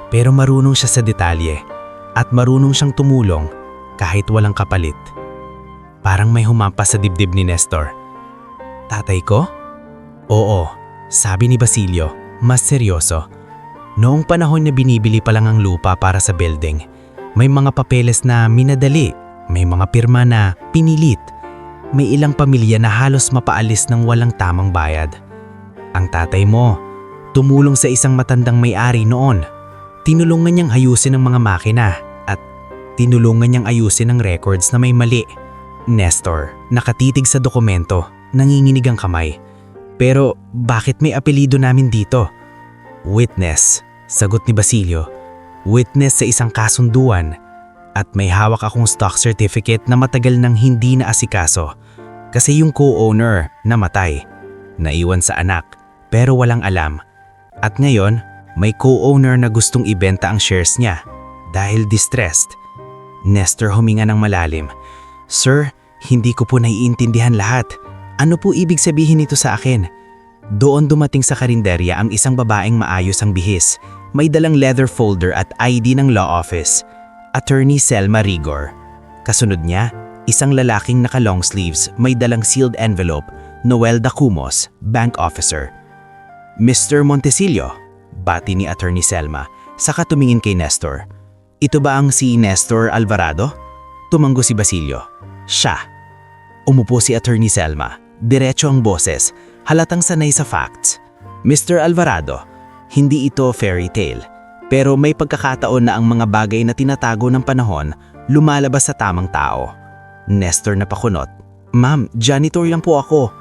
pero marunong siya sa detalye at marunong siyang tumulong kahit walang kapalit. Parang may humampas sa dibdib ni Nestor. Tatay ko? Oo, sabi ni Basilio, mas seryoso. Noong panahon na binibili pa lang ang lupa para sa building, may mga papeles na minadali, may mga pirma na pinilit, may ilang pamilya na halos mapaalis ng walang tamang bayad. Ang tatay mo, tumulong sa isang matandang may-ari noon. Tinulungan niyang ayusin ang mga makina at tinulungan niyang ayusin ang records na may mali. Nestor, nakatitig sa dokumento, nanginginig ang kamay. Pero bakit may apelido namin dito? Witness, sagot ni Basilio. Witness sa isang kasunduan. At may hawak akong stock certificate na matagal nang hindi naasikaso. Kasi yung co-owner namatay. Naiwan sa anak, pero walang alam. At ngayon, may co-owner na gustong ibenta ang shares niya dahil distressed. Nestor huminga ng malalim. Sir, hindi ko po naiintindihan lahat. Ano po ibig sabihin nito sa akin? Doon dumating sa karinderya ang isang babaeng maayos ang bihis. May dalang leather folder at ID ng law office. Attorney Selma Rigor. Kasunod niya, isang lalaking naka-long sleeves, may dalang sealed envelope, Noel Dacumos, bank officer. Mr. Montesillo, bati ni Attorney Selma, saka tumingin kay Nestor. Ito ba ang si Nestor Alvarado? Tumanggo si Basilio. Siya. Umupo si Attorney Selma, diretso ang boses, halatang sanay sa facts. Mr. Alvarado, hindi ito fairy tale. Pero may pagkakataon na ang mga bagay na tinatago ng panahon lumalabas sa tamang tao. Nestor na pakunot. Ma'am, janitor lang po ako.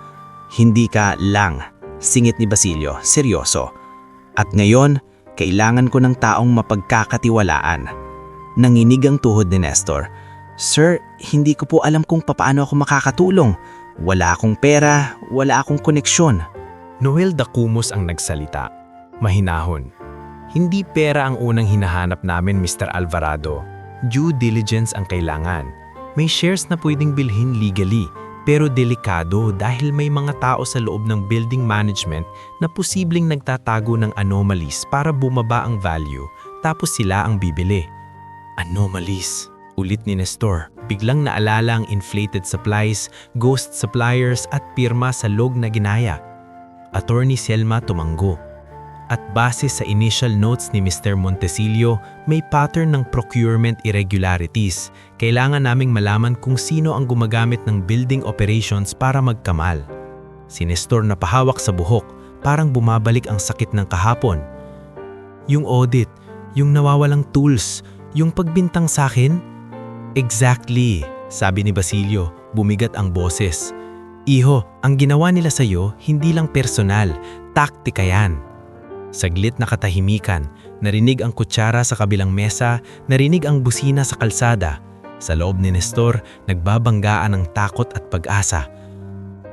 Hindi ka lang, singit ni Basilio, seryoso. At ngayon, kailangan ko ng taong mapagkakatiwalaan. Nanginig ang tuhod ni Nestor. Sir, hindi ko po alam kung papaano ako makakatulong. Wala akong pera, wala akong koneksyon. Noel Dacumos ang nagsalita. Mahinahon. Hindi pera ang unang hinahanap namin, Mr. Alvarado. Due diligence ang kailangan. May shares na pwedeng bilhin legally, pero delikado dahil may mga tao sa loob ng building management na posibleng nagtatago ng anomalies para bumaba ang value, tapos sila ang bibili. Anomalies. Ulit ni Nestor, biglang naalala ang inflated supplies, ghost suppliers at pirma sa log na ginaya. Attorney Selma tumanggo. At base sa initial notes ni Mr. Montesillo, may pattern ng procurement irregularities. Kailangan naming malaman kung sino ang gumagamit ng building operations para magkamal. Si Nestor napahawak sa buhok, parang bumabalik ang sakit ng kahapon. Yung audit, yung nawawalang tools, yung pagbintang sa akin? Exactly, sabi ni Basilio, bumigat ang boses. Iho, ang ginawa nila sa'yo, hindi lang personal, taktika yan. Saglit na katahimikan, narinig ang kutsara sa kabilang mesa, narinig ang busina sa kalsada. Sa loob ni Nestor, nagbabanggaan ng takot at pag-asa.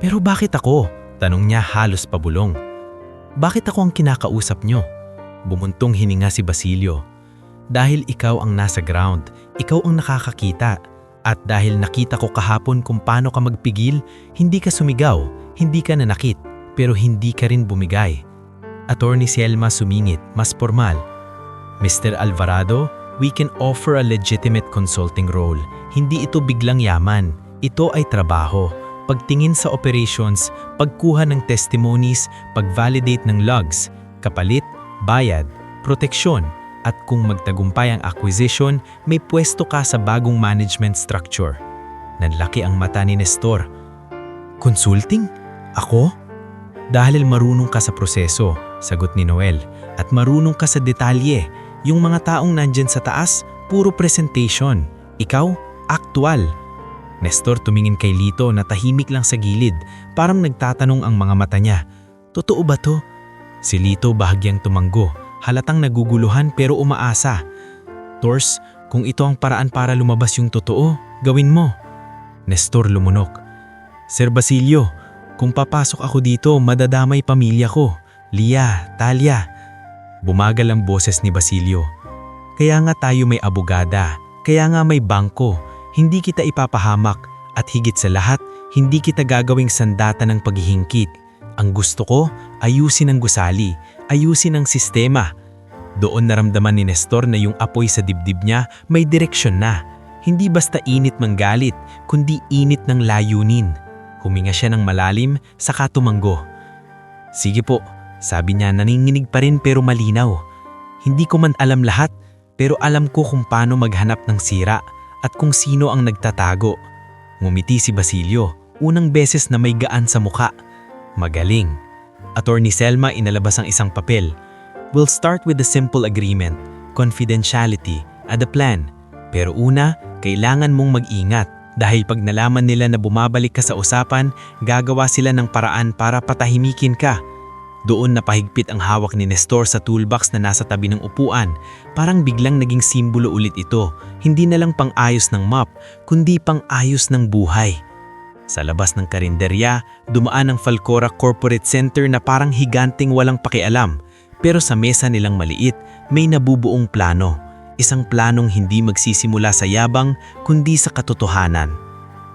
Pero bakit ako? Tanong niya halos pabulong. Bakit ako ang kinakausap nyo? Bumuntong hininga si Basilio. Dahil ikaw ang nasa ground, ikaw ang nakakakita. At dahil nakita ko kahapon kung paano ka magpigil, hindi ka sumigaw, hindi ka nanakit, pero hindi ka rin bumigay. Attorney Selma sumingit, mas formal. Mr. Alvarado, we can offer a legitimate consulting role. Hindi ito biglang yaman. Ito ay trabaho. Pagtingin sa operations, pagkuha ng testimonies, pag-validate ng logs, kapalit, bayad, proteksyon, at kung magtagumpay ang acquisition, may pwesto ka sa bagong management structure. Nanlaki ang mata ni Nestor. Consulting? Ako? Dahil marunong ka sa proseso, sagot ni Noel, at marunong ka sa detalye. Yung mga taong nandyan sa taas, puro presentation. Ikaw, aktual. Nestor tumingin kay Lito na tahimik lang sa gilid, parang nagtatanong ang mga mata niya. Totoo ba to? Si Lito bahagyang tumanggo, halatang naguguluhan pero umaasa. Tors, kung ito ang paraan para lumabas yung totoo, gawin mo. Nestor lumunok. Sir Basilio, kung papasok ako dito, madadamay pamilya ko. Lia, Talia. Bumagal ang boses ni Basilio. Kaya nga tayo may abogada, kaya nga may bangko. Hindi kita ipapahamak at higit sa lahat, hindi kita gagawing sandata ng paghihingkit. Ang gusto ko, ayusin ang gusali, ayusin ang sistema. Doon naramdaman ni Nestor na yung apoy sa dibdib niya may direksyon na. Hindi basta init ng galit, kundi init ng layunin. Huminga siya ng malalim, saka tumanggo. Sige po, sabi niya, naninginig pa rin pero malinaw. Hindi ko man alam lahat, pero alam ko kung paano maghanap ng sira at kung sino ang nagtatago. Ngumiti si Basilio, unang beses na may gaan sa muka. Magaling. Attorney Selma inalabas ang isang papel. We'll start with the simple agreement, confidentiality, at the plan. Pero una, kailangan mong mag-ingat. Dahil pag nalaman nila na bumabalik ka sa usapan, gagawa sila ng paraan para patahimikin ka. Doon napahigpit ang hawak ni Nestor sa toolbox na nasa tabi ng upuan. Parang biglang naging simbolo ulit ito. Hindi na lang pang-ayos ng map, kundi pang-ayos ng buhay. Sa labas ng karinderya, dumaan ang Falcora Corporate Center na parang higanting walang pakialam. Pero sa mesa nilang maliit, may nabubuong plano. Isang planong hindi magsisimula sa yabang, kundi sa katotohanan.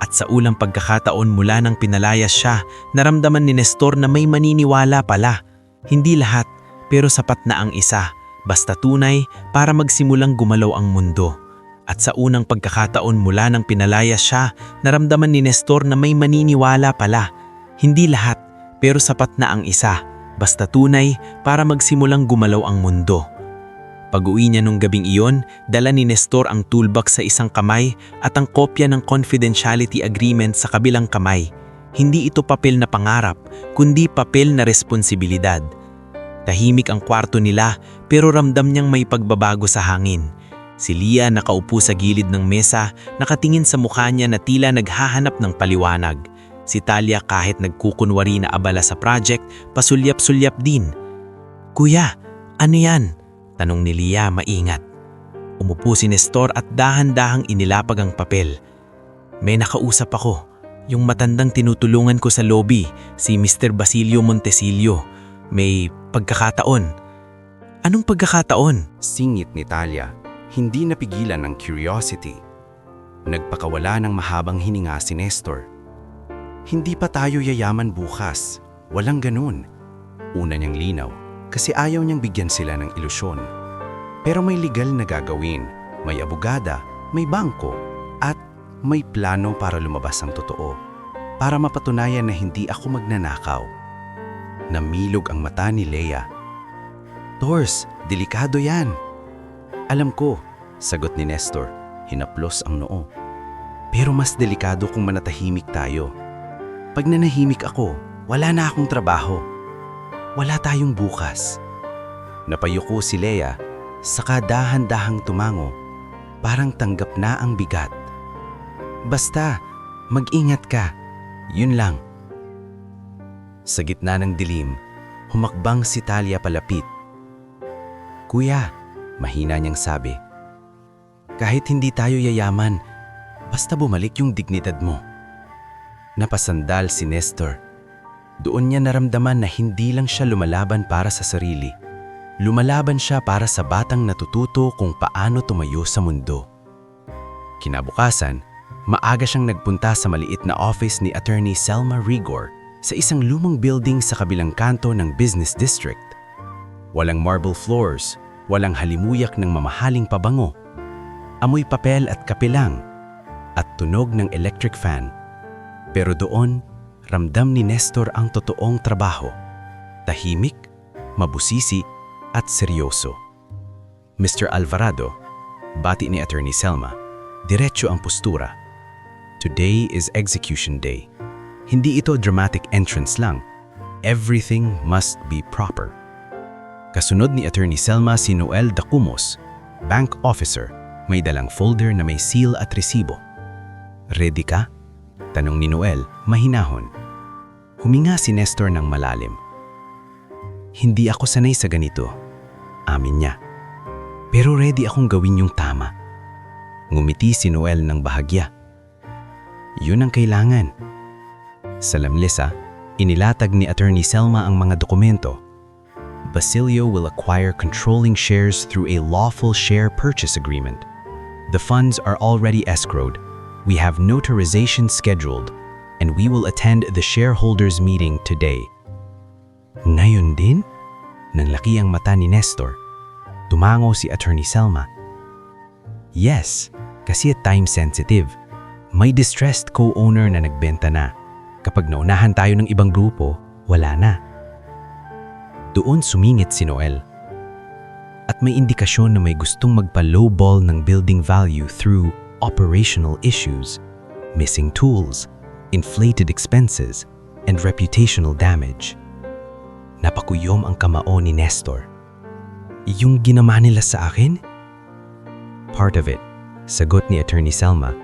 At sa ulang pagkakataon mula nang pinalayas siya, naramdaman ni Nestor na may maniniwala pala. Hindi lahat, pero sapat na ang isa. Basta tunay para magsimulang gumalaw ang mundo. At sa unang pagkakataon mula nang pinalayas siya, naramdaman ni Nestor na may maniniwala pala. Hindi lahat, pero sapat na ang isa. Basta tunay para magsimulang gumalaw ang mundo. Pag-uwi niya nung gabing iyon, dala ni Nestor ang toolbox sa isang kamay at ang kopya ng confidentiality agreement sa kabilang kamay. Hindi ito papel na pangarap, kundi papel na responsibilidad. Tahimik ang kwarto nila pero ramdam niyang may pagbabago sa hangin. Si Lia nakaupo sa gilid ng mesa, nakatingin sa mukha niya na tila naghahanap ng paliwanag. Si Talia kahit nagkukunwari na abala sa project, pasulyap-sulyap din. Kuya, ano yan? Tanong ni Lia maingat. Umupo si Nestor at dahan-dahang inilapag ang papel. May nakausap ako. Yung matandang tinutulungan ko sa lobby, si Mr. Basilio Montesilio. May pagkakataon. Anong pagkakataon? Singit ni Talia, hindi napigilan ng curiosity. Nagpakawala ng mahabang hininga si Nestor. Hindi pa tayo yayaman bukas. Walang ganun. Una niyang linaw, kasi ayaw niyang bigyan sila ng ilusyon. Pero may legal na gagawin, may abogada, may bangko, at may plano para lumabas ang totoo. Para mapatunayan na hindi ako magnanakaw. Namilog ang mata ni Leia. Tors, delikado yan. Alam ko, sagot ni Nestor, hinaplos ang noo. Pero mas delikado kung manatahimik tayo. Pag nanahimik ako, wala na akong trabaho. Wala tayong bukas. Napayuko si Leia, saka dahan-dahang tumango, parang tanggap na ang bigat. Basta, mag-ingat ka. Yun lang. Sa gitna ng dilim, humakbang si Talia palapit. Kuya, mahina niyang sabi. Kahit hindi tayo yayaman, basta bumalik yung dignidad mo. Napasandal si Nestor. Doon niya naramdaman na hindi lang siya lumalaban para sa sarili. Lumalaban siya para sa batang natututo kung paano tumayo sa mundo. Kinabukasan, maaga siyang nagpunta sa maliit na office ni Attorney Selma Rigor sa isang lumang building sa kabilang kanto ng business district. Walang marble floors, walang halimuyak ng mamahaling pabango. Amoy papel at kape lang, at tunog ng electric fan. Pero doon, ramdam ni Nestor ang totoong trabaho. Tahimik, mabusisi, at seryoso. Mr. Alvarado, bati ni Attorney Selma, diretso ang postura. Today is execution day. Hindi ito dramatic entrance lang. Everything must be proper. Kasunod ni Attorney Selma si Noel Dacumos, bank officer, may dalang folder na may seal at resibo. Ready ka? Tanong ni Noel, mahinahon. Huminga si Nestor ng malalim. Hindi ako sanay sa ganito, amin niya. Pero ready akong gawin yung tama. Ngumiti si Noel ng bahagya. Yun ang kailangan. Sa lamlesa, inilatag ni Attorney Selma ang mga dokumento. Basilio will acquire controlling shares through a lawful share purchase agreement. The funds are already escrowed. We have notarization scheduled, and we will attend the shareholders meeting today. Ngayon din? Nanlaki ang mata ni Nestor. Tumango si Attorney Selma. Yes, kasi time sensitive. May distressed co-owner na nagbenta na. Kapag naunahan tayo ng ibang grupo, wala na. Doon sumingit si Noel. At may indikasyon na may gustong magpa-lowball ng building value through operational issues, missing tools, inflated expenses, and reputational damage. Napakuyom ang kamao ni Nestor. Yung ginawa nila sa akin? Part of it, sagot ni Attorney Selma.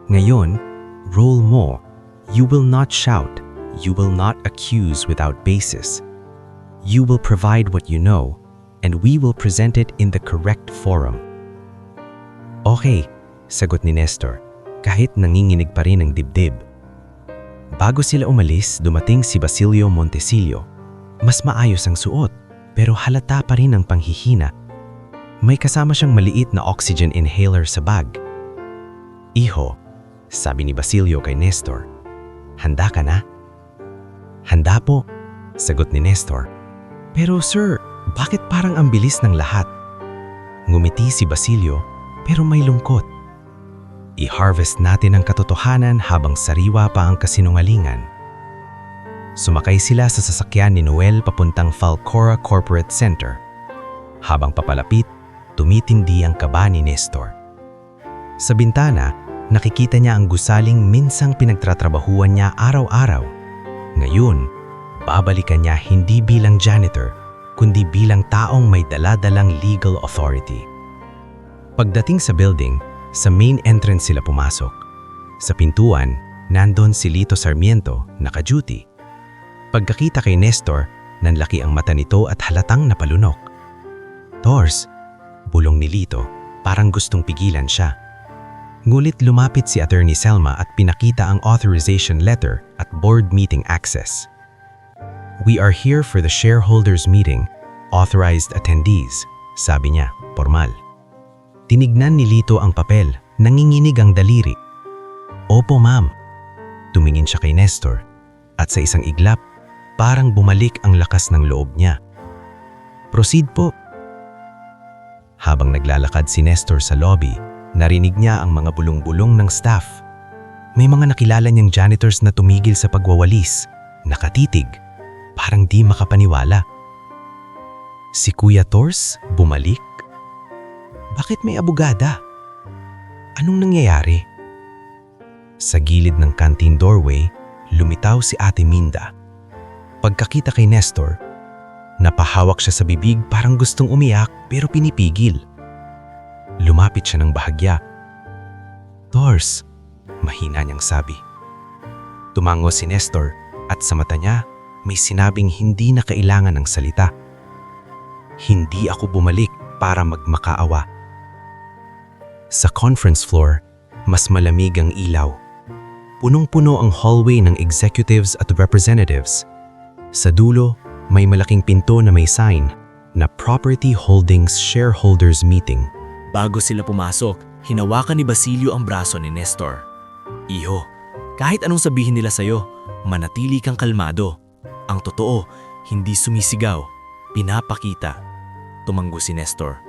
Ngayon, role mo. You will not shout. You will not accuse without basis. You will provide what you know, and we will present it in the correct forum. Okay, sagot ni Nestor, kahit nanginginig pa rin ang dibdib. Bago sila umalis, dumating si Basilio Montesilio. Mas maayos ang suot, pero halata pa rin ang panghihina. May kasama siyang maliit na oxygen inhaler sa bag. Iho, sabi ni Basilio kay Nestor, handa ka na? Handa po, sagot ni Nestor. Pero sir, bakit parang ang bilis ng lahat? Ngumiti si Basilio, pero may lungkot. I-harvest natin ang katotohanan habang sariwa pa ang kasinungalingan. Sumakay sila sa sasakyan ni Noel papuntang Falcora Corporate Center. Habang papalapit, tumitindi ang kaba ni Nestor. Sa bintana, nakikita niya ang gusaling minsang pinagtatrabahuan niya araw-araw. Ngayon, babalikan niya hindi bilang janitor, kundi bilang taong may dala-dalang legal authority. Pagdating sa building, sa main entrance sila pumasok. Sa pintuan, nandun si Lito Sarmiento, naka-duty. Pagkakita kay Nestor, nanlaki ang mata nito at halatang napalunok. Tors, bulong ni Lito, parang gustong pigilan siya. Ngulit lumapit si Attorney Selma at pinakita ang authorization letter at board meeting access. "We are here for the shareholders meeting, authorized attendees," sabi niya, formal. Tinignan ni Lito ang papel, nanginginig ang daliri. "Opo, ma'am." Tumingin siya kay Nestor at sa isang iglap, parang bumalik ang lakas ng loob niya. "Proceed po." Habang naglalakad si Nestor sa lobby, narinig niya ang mga bulong-bulong ng staff. May mga nakilala niyang janitors na tumigil sa pagwawalis, nakatitig, parang di makapaniwala. Si Kuya Tors bumalik? Bakit may abogada? Anong nangyayari? Sa gilid ng canteen doorway, lumitaw si Ate Minda. Pagkakita kay Nestor, napahawak siya sa bibig, parang gustong umiyak pero pinipigil. Lumapit siya ng bahagya. "Tors," mahina niyang sabi. Tumango si Nestor at sa mata niya may sinabing hindi na kailangan ng salita. "Hindi ako bumalik para magmakaawa." Sa conference floor, mas malamig ang ilaw. Punong-puno ang hallway ng executives at representatives. Sa dulo, may malaking pinto na may sign na Property Holdings Shareholders Meeting. Bago sila pumasok, hinawakan ni Basilio ang braso ni Nestor. "Iho, kahit anong sabihin nila sa'yo, manatili kang kalmado. Ang totoo, hindi sumisigaw, pinapakita." Tumanggo si Nestor.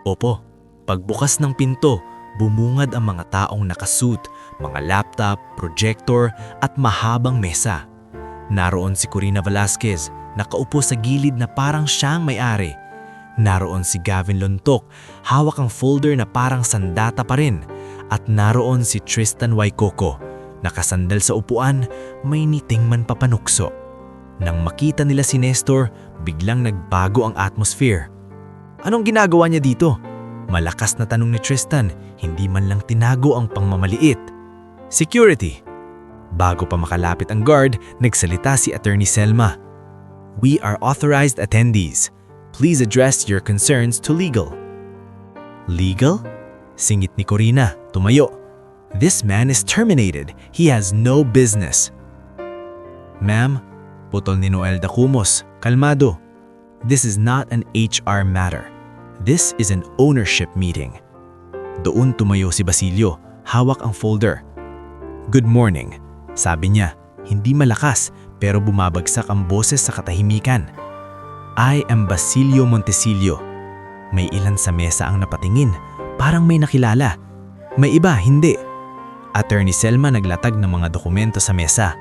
Opo, pagbukas ng pinto, bumungad ang mga taong nakasuit, mga laptop, projector at mahabang mesa. Naroon si Corina Velasquez, nakaupo sa gilid na parang siyang may-ari. Naroon si Gavin Lontok, hawak ang folder na parang sandata pa rin. At naroon si Tristan Waikoko, nakasandal sa upuan, may niting man papanukso. Nang makita nila si Nestor, biglang nagbago ang atmosphere. Anong ginagawa niya dito? Malakas na tanong ni Tristan, hindi man lang tinago ang pangmamaliit. "Security." Bago pa makalapit ang guard, nagsalita si Attorney Selma. "We are authorized attendees. Please address your concerns to legal." "Legal?" Singit ni Corina, tumayo. "This man is terminated. He has no business." "Ma'am," putol ni Noel Dacumos, kalmado. "This is not an HR matter. This is an ownership meeting." Doon tumayo si Basilio, hawak ang folder. "Good morning," sabi niya, hindi malakas pero bumabagsak ang boses sa katahimikan. "I am Basilio Montesilio." May ilan sa mesa ang napatingin, parang may nakilala. May iba, hindi. Attorney Selma naglatag ng mga dokumento sa mesa.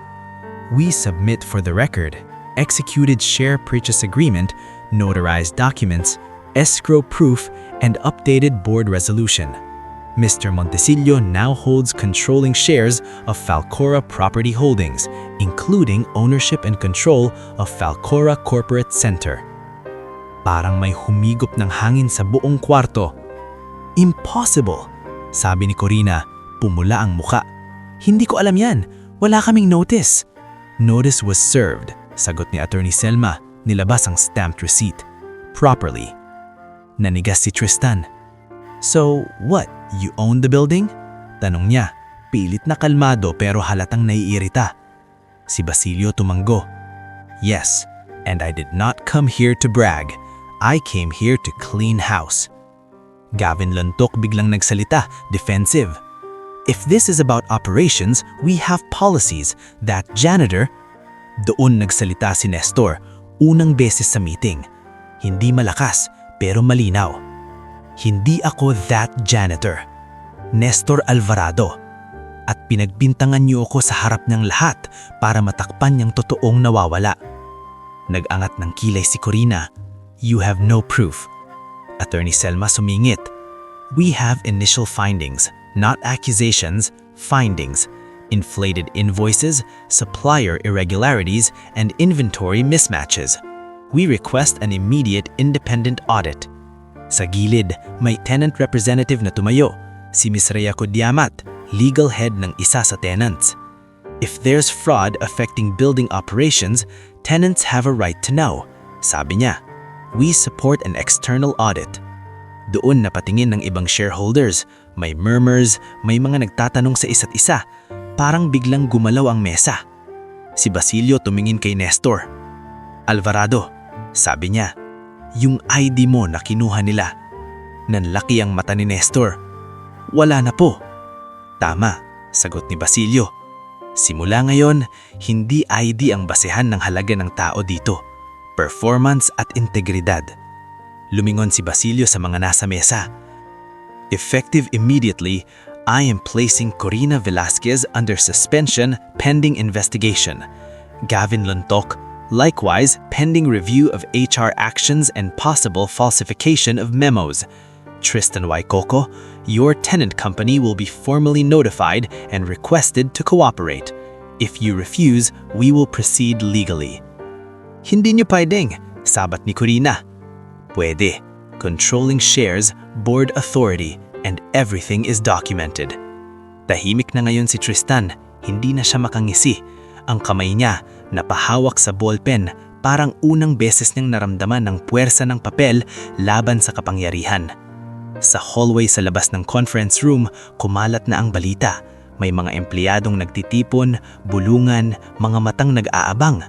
"We submit for the record, executed share purchase agreement, notarized documents, escrow proof, and updated board resolution. Mr. Montesilio now holds controlling shares of Falcora Property Holdings, including ownership and control of Falcora Corporate Center." Parang may humigop ng hangin sa buong kwarto. "Impossible," sabi ni Corina, pumula ang muka. "Hindi ko alam yan. Wala kaming notice." "Notice was served," sagot ni Attorney Selma, nilabas ang stamped receipt. "Properly." Nanigas si Tristan. "So, what? You own the building?" Tanong niya, pilit na kalmado pero halatang naiirita. Si Basilio tumanggo. "Yes, and I did not come here to brag. I came here to clean house." Gavin Lontok biglang nagsalita, defensive. "If this is about operations, we have policies. That janitor..." Doon nagsalita si Nestor, unang beses sa meeting. Hindi malakas, pero malinaw. "Hindi ako that janitor. Nestor Alvarado. At pinagbintangan niyo ako sa harap ng lahat para matakpan niyang totoong nawawala." Nag-angat ng kilay si Corina. "You have no proof." Attorney Selma sumingit. "We have initial findings, not accusations, findings. Inflated invoices, supplier irregularities, and inventory mismatches. We request an immediate independent audit." Sa gilid, may tenant representative na tumayo, si Ms. Rhea Codiamat, legal head ng isa sa tenants. "If there's fraud affecting building operations, tenants have a right to know," sabi niya. "We support an external audit." Doon napatingin ng ibang shareholders, May murmurs, may mga nagtatanong sa isa't isa. Parang biglang gumalaw ang mesa. Si Basilio tumingin kay Nestor. Alvarado, sabi niya, yung ID mo na kinuha nila. Nanlaki ang mata ni Nestor. Wala na po. Tama, sagot ni Basilio. Simula ngayon, hindi ID ang basehan ng halaga ng tao dito. Performance at integridad. Lumingon si Basilio sa mga nasa mesa. Effective immediately, I am placing Corina Velasquez under suspension pending investigation. Gavin Luntok, likewise pending review of HR actions and possible falsification of memos. Tristan Waikoko, your tenant company will be formally notified and requested to cooperate. If you refuse, we will proceed legally. Hindi niyo pwedeng, sabat ni Corina. Pwede. Controlling shares, board authority, and everything is documented. Tahimik na ngayon si Tristan, hindi na siya makangisi. Ang kamay niya, napahawak sa ballpen, parang unang beses niyang naramdaman ng puwersa ng papel laban sa kapangyarihan. Sa hallway sa labas ng conference room, kumalat na ang balita. May mga empleyadong nagtitipon, bulungan, mga matang nag-aabang.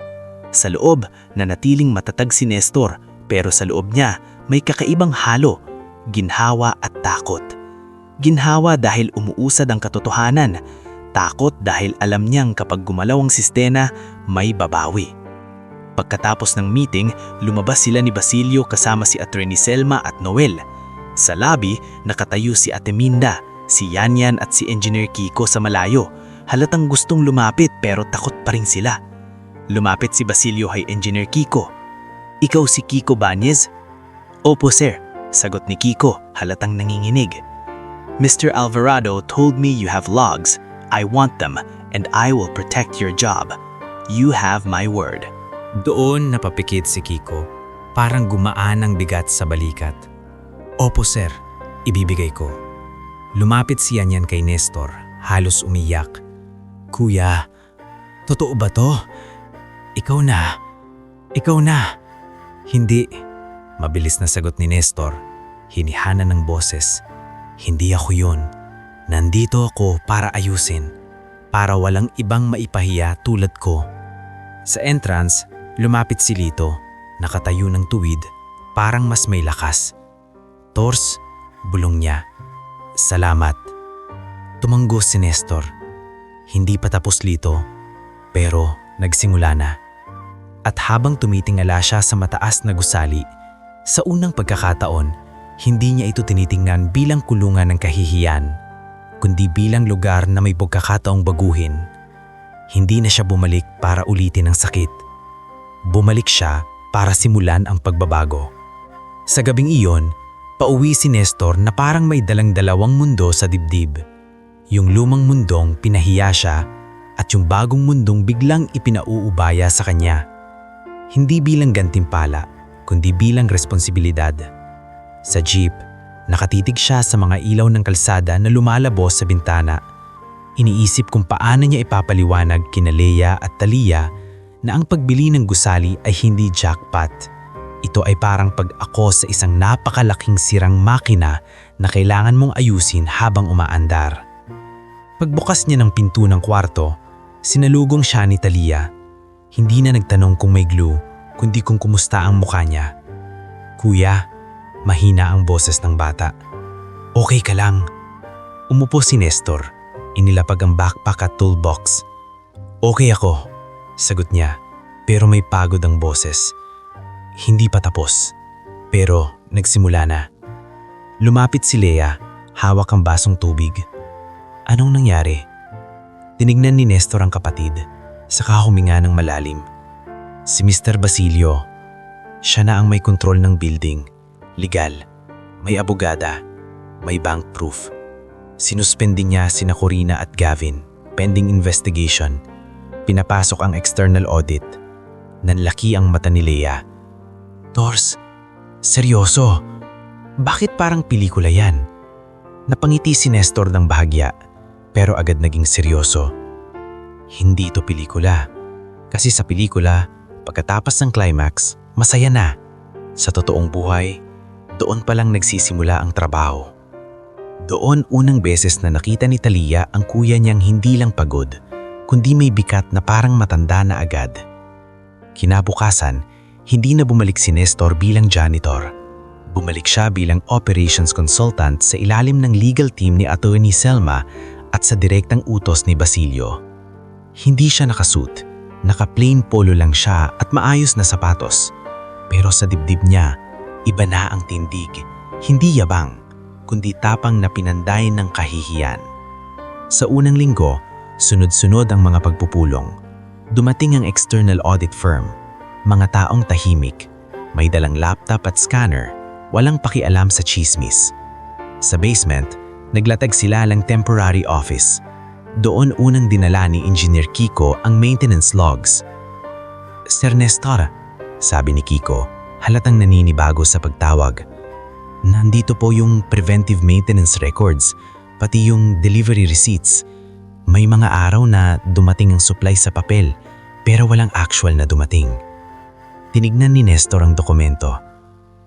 Sa loob, nanatiling matatag si Nestor, pero sa loob niya, may kakaibang halo, ginhawa at takot. Ginhawa dahil umuusad ang katotohanan, takot dahil alam niyang kapag gumalaw ang sistema, may babawi. Pagkatapos ng meeting, lumabas sila ni Basilio kasama si Attorney Selma at Noel. Sa lobby, nakatayo si Ate Minda, si Yanyan at si Engineer Kiko sa malayo. Halatang gustong lumapit pero takot pa rin sila. Lumapit si Basilio kay Engineer Kiko. Ikaw si Kiko Banez? Opo sir, sagot ni Kiko, halatang nanginginig. Mr. Alvarado told me you have logs. I want them and I will protect your job. You have my word. Doon napapikit si Kiko. Parang gumaan ang bigat sa balikat. Opo sir, ibibigay ko. Lumapit si Yanyan kay Nestor, halos umiyak. Kuya, totoo ba to? Ikaw na. Ikaw na. Hindi. Mabilis na sagot ni Nestor. Hinihana ng boses. Hindi ako yun. Nandito ako para ayusin. Para walang ibang maipahiya tulad ko. Sa entrance, lumapit si Lito. Nakatayo ng tuwid, parang mas may lakas. Tors, bulong niya. Salamat. Tumanggo si Nestor. Hindi pa tapos Lito, pero nagsimula na. At habang tumitingala siya sa mataas na gusali, sa unang pagkakataon, hindi niya ito tinitingnan bilang kulungan ng kahihiyan, kundi bilang lugar na may pagkakataong baguhin. Hindi na siya bumalik para ulitin ang sakit. Bumalik siya para simulan ang pagbabago. Sa gabing iyon, pauwi si Nestor na parang may dalang-dalawang mundo sa dibdib. Yung lumang mundong pinahiya siya at yung bagong mundong biglang ipinauubaya sa kanya. Hindi bilang gantimpala, kundi bilang responsibilidad. Sa jeep, nakatitig siya sa mga ilaw ng kalsada na lumalabos sa bintana. Iniisip kung paano niya ipapaliwanag kina Leia at Talia na ang pagbili ng gusali ay hindi jackpot. Ito ay parang pag-ako sa isang napakalaking sirang makina na kailangan mong ayusin habang umaandar. Pagbukas niya ng pinto ng kwarto, sinalugong siya ni Talia. Hindi na nagtanong kung may glue, kundi kung kumusta ang mukha niya. Kuya, mahina ang boses ng bata. Okay ka lang. Umupo si Nestor. Inilapag ang backpack at toolbox. Okay ako, sagot niya, pero may pagod ang boses. Hindi pa tapos, pero nagsimula na. Lumapit si Leia, hawak ang basong tubig. Anong nangyari? Tinignan ni Nestor ang kapatid, saka huminga ng malalim. Si Mr. Basilio, siya na ang may kontrol ng building. Legal, may abogada, may bank proof. Sinuspende niya sina Corina at Gavin, pending investigation. Pinapasok ang external audit. Nanlaki ang mata ni Leia. Tors, seryoso? Bakit parang pelikula yan? Napangiti si Nestor ng bahagya, pero agad naging seryoso. Hindi ito pelikula. Kasi sa pelikula, pagkatapos ng climax, masaya na. Sa totoong buhay, doon pa lang nagsisimula ang trabaho. Doon unang beses na nakita ni Talia ang kuya niyang hindi lang pagod, kundi may bikat na parang matanda na agad. Kinabukasan, hindi na bumalik si Nestor bilang janitor. Bumalik siya bilang operations consultant sa ilalim ng legal team ni Attorney Selma at sa direktang utos ni Basilio. Hindi siya nakasuit, naka-plain polo lang siya at maayos na sapatos. Pero sa dibdib niya, iba na ang tindig, hindi yabang, kundi tapang na pinanday ng kahihiyan. Sa unang linggo, sunod-sunod ang mga pagpupulong. Dumating ang external audit firm, mga taong tahimik, may dalang laptop at scanner, walang pakialam sa chismis. Sa basement, naglatag sila ng temporary office. Doon unang dinala ni Engineer Kiko ang maintenance logs. "Sir Nestor," sabi ni Kiko, halatang naninibago sa pagtawag. "Nandito po yung preventive maintenance records, pati yung delivery receipts. May mga araw na dumating ang supply sa papel, pero walang actual na dumating." Tinignan ni Nestor ang dokumento.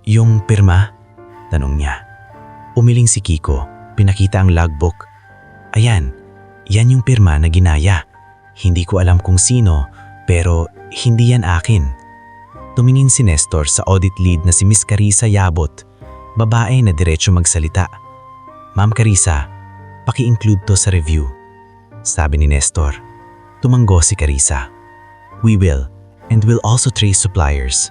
"Yung pirma?" tanong niya. Umiling si Kiko, pinakita ang logbook. "Ayan, yan yung pirma na ginaya. Hindi ko alam kung sino, pero hindi yan akin." Tumingin si Nestor sa audit lead na si Miss Carissa Yabot, babae na diretso magsalita. "Ma'am Carissa, paki-include to sa review," sabi ni Nestor. Tumanggo si Carissa. "We will, and we'll also trace suppliers."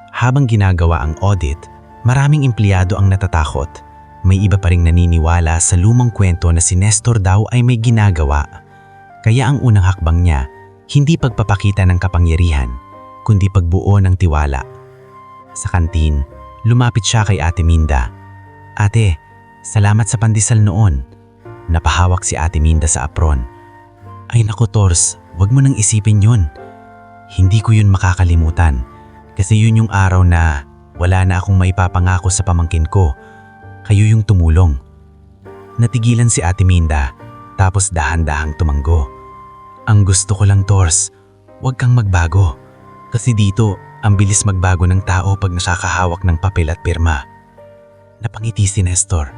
Habang ginagawa ang audit, maraming empleyado ang natatakot. May iba pa ring naniniwala sa lumang kwento na si Nestor daw ay may ginagawa. Kaya ang unang hakbang niya, hindi pagpapakita ng kapangyarihan, kundi pagbuo ng tiwala. Sa kantin, lumapit siya kay Ate Minda. "Ate, salamat sa pandesal noon." Napahawak si Ate Minda sa apron. "Ay naku Tors, wag mo nang isipin yun. Hindi ko yun makakalimutan. Kasi yun yung araw na wala na akong maipapangako sa pamangkin ko. Kayo yung tumulong." Natigilan si Ate Minda, tapos dahan-dahang tumanggo. "Ang gusto ko lang Tors, wag kang magbago. Kasi dito, ang bilis magbago ng tao pag nakakahawak ng papel at pirma." Napangiti si Nestor.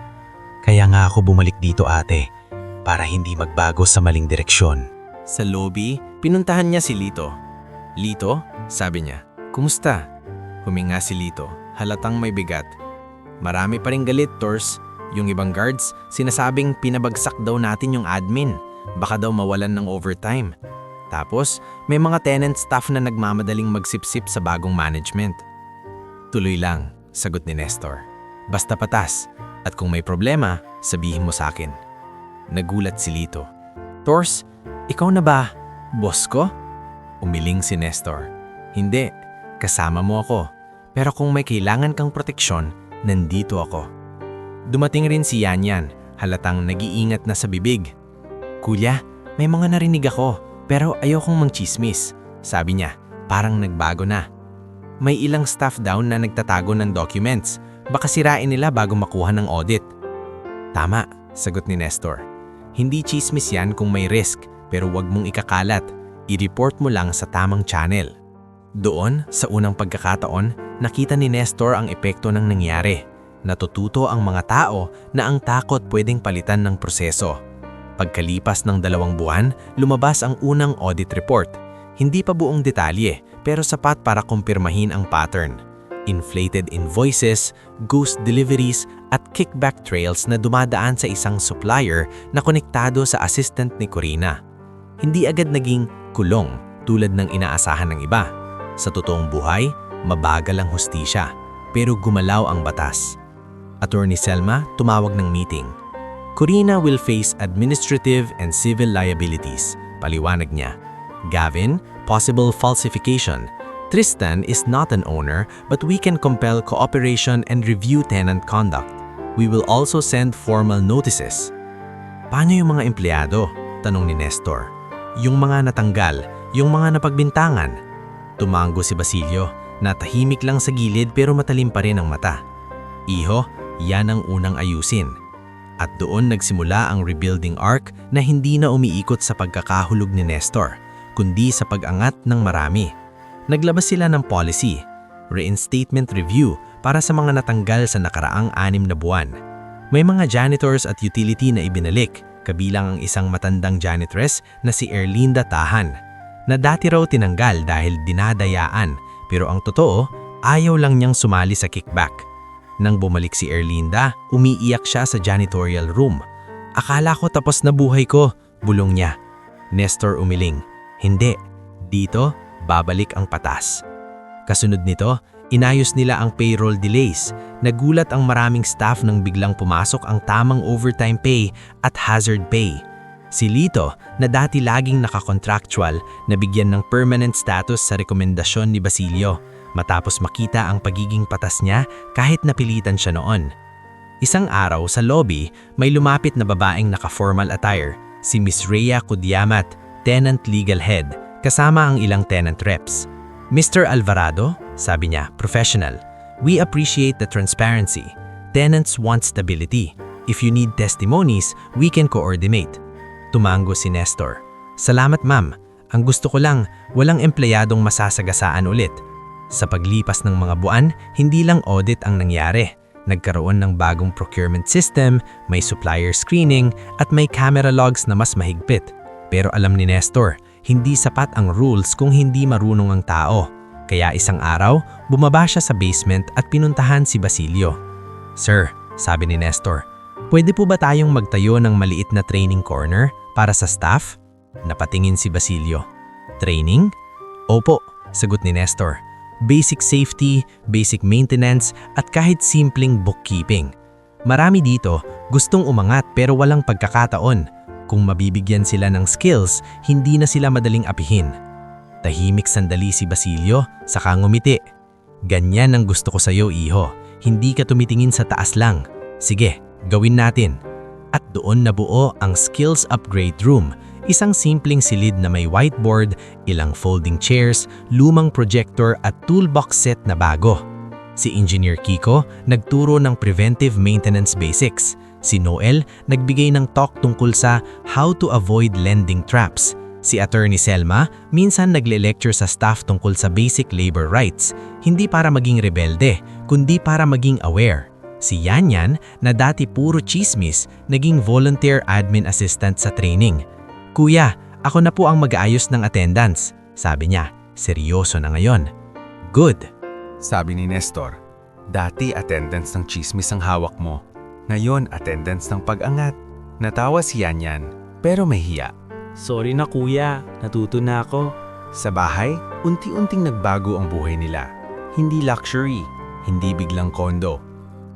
"Kaya nga ako bumalik dito ate, para hindi magbago sa maling direksyon." Sa lobby, pinuntahan niya si Lito. "Lito?" sabi niya. "Kumusta?" Huminga si Lito, halatang may bigat. "Marami pa ring galit, Tors. Yung ibang guards, sinasabing pinabagsak daw natin yung admin. Baka daw mawalan ng overtime. Tapos, may mga tenant staff na nagmamadaling magsipsip sa bagong management." "Tuloy lang," sagot ni Nestor. "Basta patas. At kung may problema, sabihin mo sa akin." Nagulat si Lito. "Tors, ikaw na ba? Boss ko?" Umiling si Nestor. "Hindi, kasama mo ako. Pero kung may kailangan kang proteksyon, nandito ako." Dumating rin si Yanyan, halatang nag-iingat na sa bibig. "Kuya, may mga narinig ako, pero ayokong mangchismis," sabi niya, parang nagbago na. "May ilang staff down na nagtatago ng documents. Baka sirain nila bago makuha ng audit." "Tama," sagot ni Nestor. "Hindi chismis yan kung may risk, pero wag mong ikakalat. I-report mo lang sa tamang channel." Doon, sa unang pagkakataon, nakita ni Nestor ang epekto ng nangyari. Natututo ang mga tao na ang takot pwedeng palitan ng proseso. Pagkalipas ng 2 buwan, lumabas ang unang audit report. Hindi pa buong detalye, pero sapat para kumpirmahin ang pattern. Inflated invoices, ghost deliveries, at kickback trails na dumadaan sa isang supplier na konektado sa assistant ni Corina. Hindi agad naging kulong tulad ng inaasahan ng iba. Sa totoong buhay, mabagal ang hustisya, pero gumalaw ang batas. Attorney Selma tumawag ng meeting. "Corina will face administrative and civil liabilities," paliwanag niya. "Gavin, possible falsification. Tristan is not an owner, but we can compel cooperation and review tenant conduct. We will also send formal notices." "Paano yung mga empleyado?" tanong ni Nestor. "Yung mga natanggal, yung mga napagbintangan." Tumango si Basilio, na tahimik lang sa gilid pero matalim pa rin ang mata. "Iho, yan ang unang ayusin." At doon nagsimula ang rebuilding arc na hindi na umiikot sa pagkakahulog ni Nestor, kundi sa pag-angat ng marami. Naglabas sila ng policy, reinstatement review para sa mga natanggal sa nakaraang 6 na buwan. May mga janitors at utility na ibinalik, kabilang ang isang matandang janitress na si Erlinda Tahan, na dati raw tinanggal dahil dinadayaan, pero ang totoo, ayaw lang niyang sumali sa kickback. Nang bumalik si Erlinda, umiiyak siya sa janitorial room. "Akala ko tapos na buhay ko," bulong niya. Nestor umiling. "Hindi. Dito, babalik ang patas." Kasunod nito, inayos nila ang payroll delays. Nagulat ang maraming staff nang biglang pumasok ang tamang overtime pay at hazard pay. Si Lito, na dati laging nakakontractual, nabigyan ng permanent status sa rekomendasyon ni Basilio, matapos makita ang pagiging patas niya kahit napilitan siya noon. Isang araw sa lobby, may lumapit na babaeng naka-formal attire, si Miss Rhea Kudiamat, tenant legal head, kasama ang ilang tenant reps. "Mr. Alvarado," sabi niya, professional, "we appreciate the transparency. Tenants want stability. If you need testimonies, we can coordinate." Tumango si Nestor. "Salamat ma'am. Ang gusto ko lang, walang empleyadong masasagasaan ulit." Sa paglipas ng mga buwan, hindi lang audit ang nangyari. Nagkaroon ng bagong procurement system, may supplier screening, at may camera logs na mas mahigpit. Pero alam ni Nestor, hindi sapat ang rules kung hindi marunong ang tao. Kaya isang araw, bumaba siya sa basement at pinuntahan si Basilio. "Sir," sabi ni Nestor, "pwede po ba tayong magtayo ng maliit na training corner para sa staff?" Napatingin si Basilio. "Training?" "Opo," sagot ni Nestor. "Basic safety, basic maintenance, at kahit simpleng bookkeeping. Marami dito gustong umangat pero walang pagkakataon. Kung mabibigyan sila ng skills, hindi na sila madaling apihin." Tahimik sandali si Basilio, saka ngumiti. "Ganyan ang gusto ko sa'yo, iho. Hindi ka tumitingin sa taas lang. Sige, gawin natin." At doon nabuo ang Skills Upgrade Room, isang simpleng silid na may whiteboard, ilang folding chairs, lumang projector at toolbox set na bago. Si Engineer Kiko nagturo ng preventive maintenance basics. Si Noel nagbigay ng talk tungkol sa how to avoid lending traps. Si Attorney Selma minsan nagle-lecture sa staff tungkol sa basic labor rights, hindi para maging rebelde, kundi para maging aware. Si Yanyan, na dati puro chismis, naging volunteer admin assistant sa training. "Kuya, ako na po ang mag-aayos ng attendance," sabi niya. Seryoso na ngayon. "Good," Sabi ni Nestor, "Dati attendance ng chismis ang hawak mo. Ngayon attendance ng pag-angat." Natawa si Yanyan, pero may hiya. "Sorry na kuya, natuto na ako." Sa bahay, unti-unting nagbago ang buhay nila. Hindi luxury, hindi biglang kondo.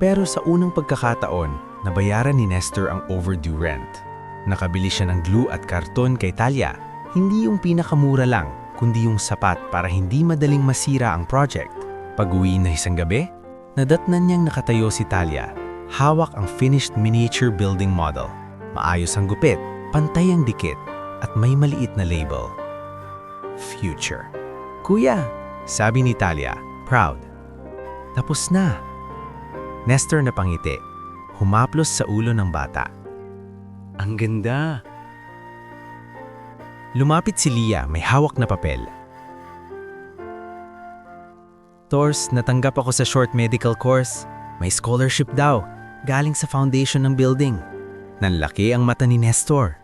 Pero sa unang pagkakataon, nabayaran ni Nestor ang overdue rent. Nakabili siya ng glue at karton kay Talia. Hindi yung pinakamura lang, kundi yung sapat para hindi madaling masira ang project. Pag-uwi na isang gabi, nadatnan niyang nakatayo si Talia. Hawak ang finished miniature building model. Maayos ang gupit, pantay ang dikit, at may maliit na label. Future. "Kuya," sabi ni Talia, proud. "Tapos na." Nestor napangiti, humaplos sa ulo ng bata. "Ang ganda." Lumapit si Lia, may hawak na papel. "Tors, natanggap ako sa short medical course. May scholarship daw, galing sa foundation ng building." Nanlaki ang mata ni Nestor.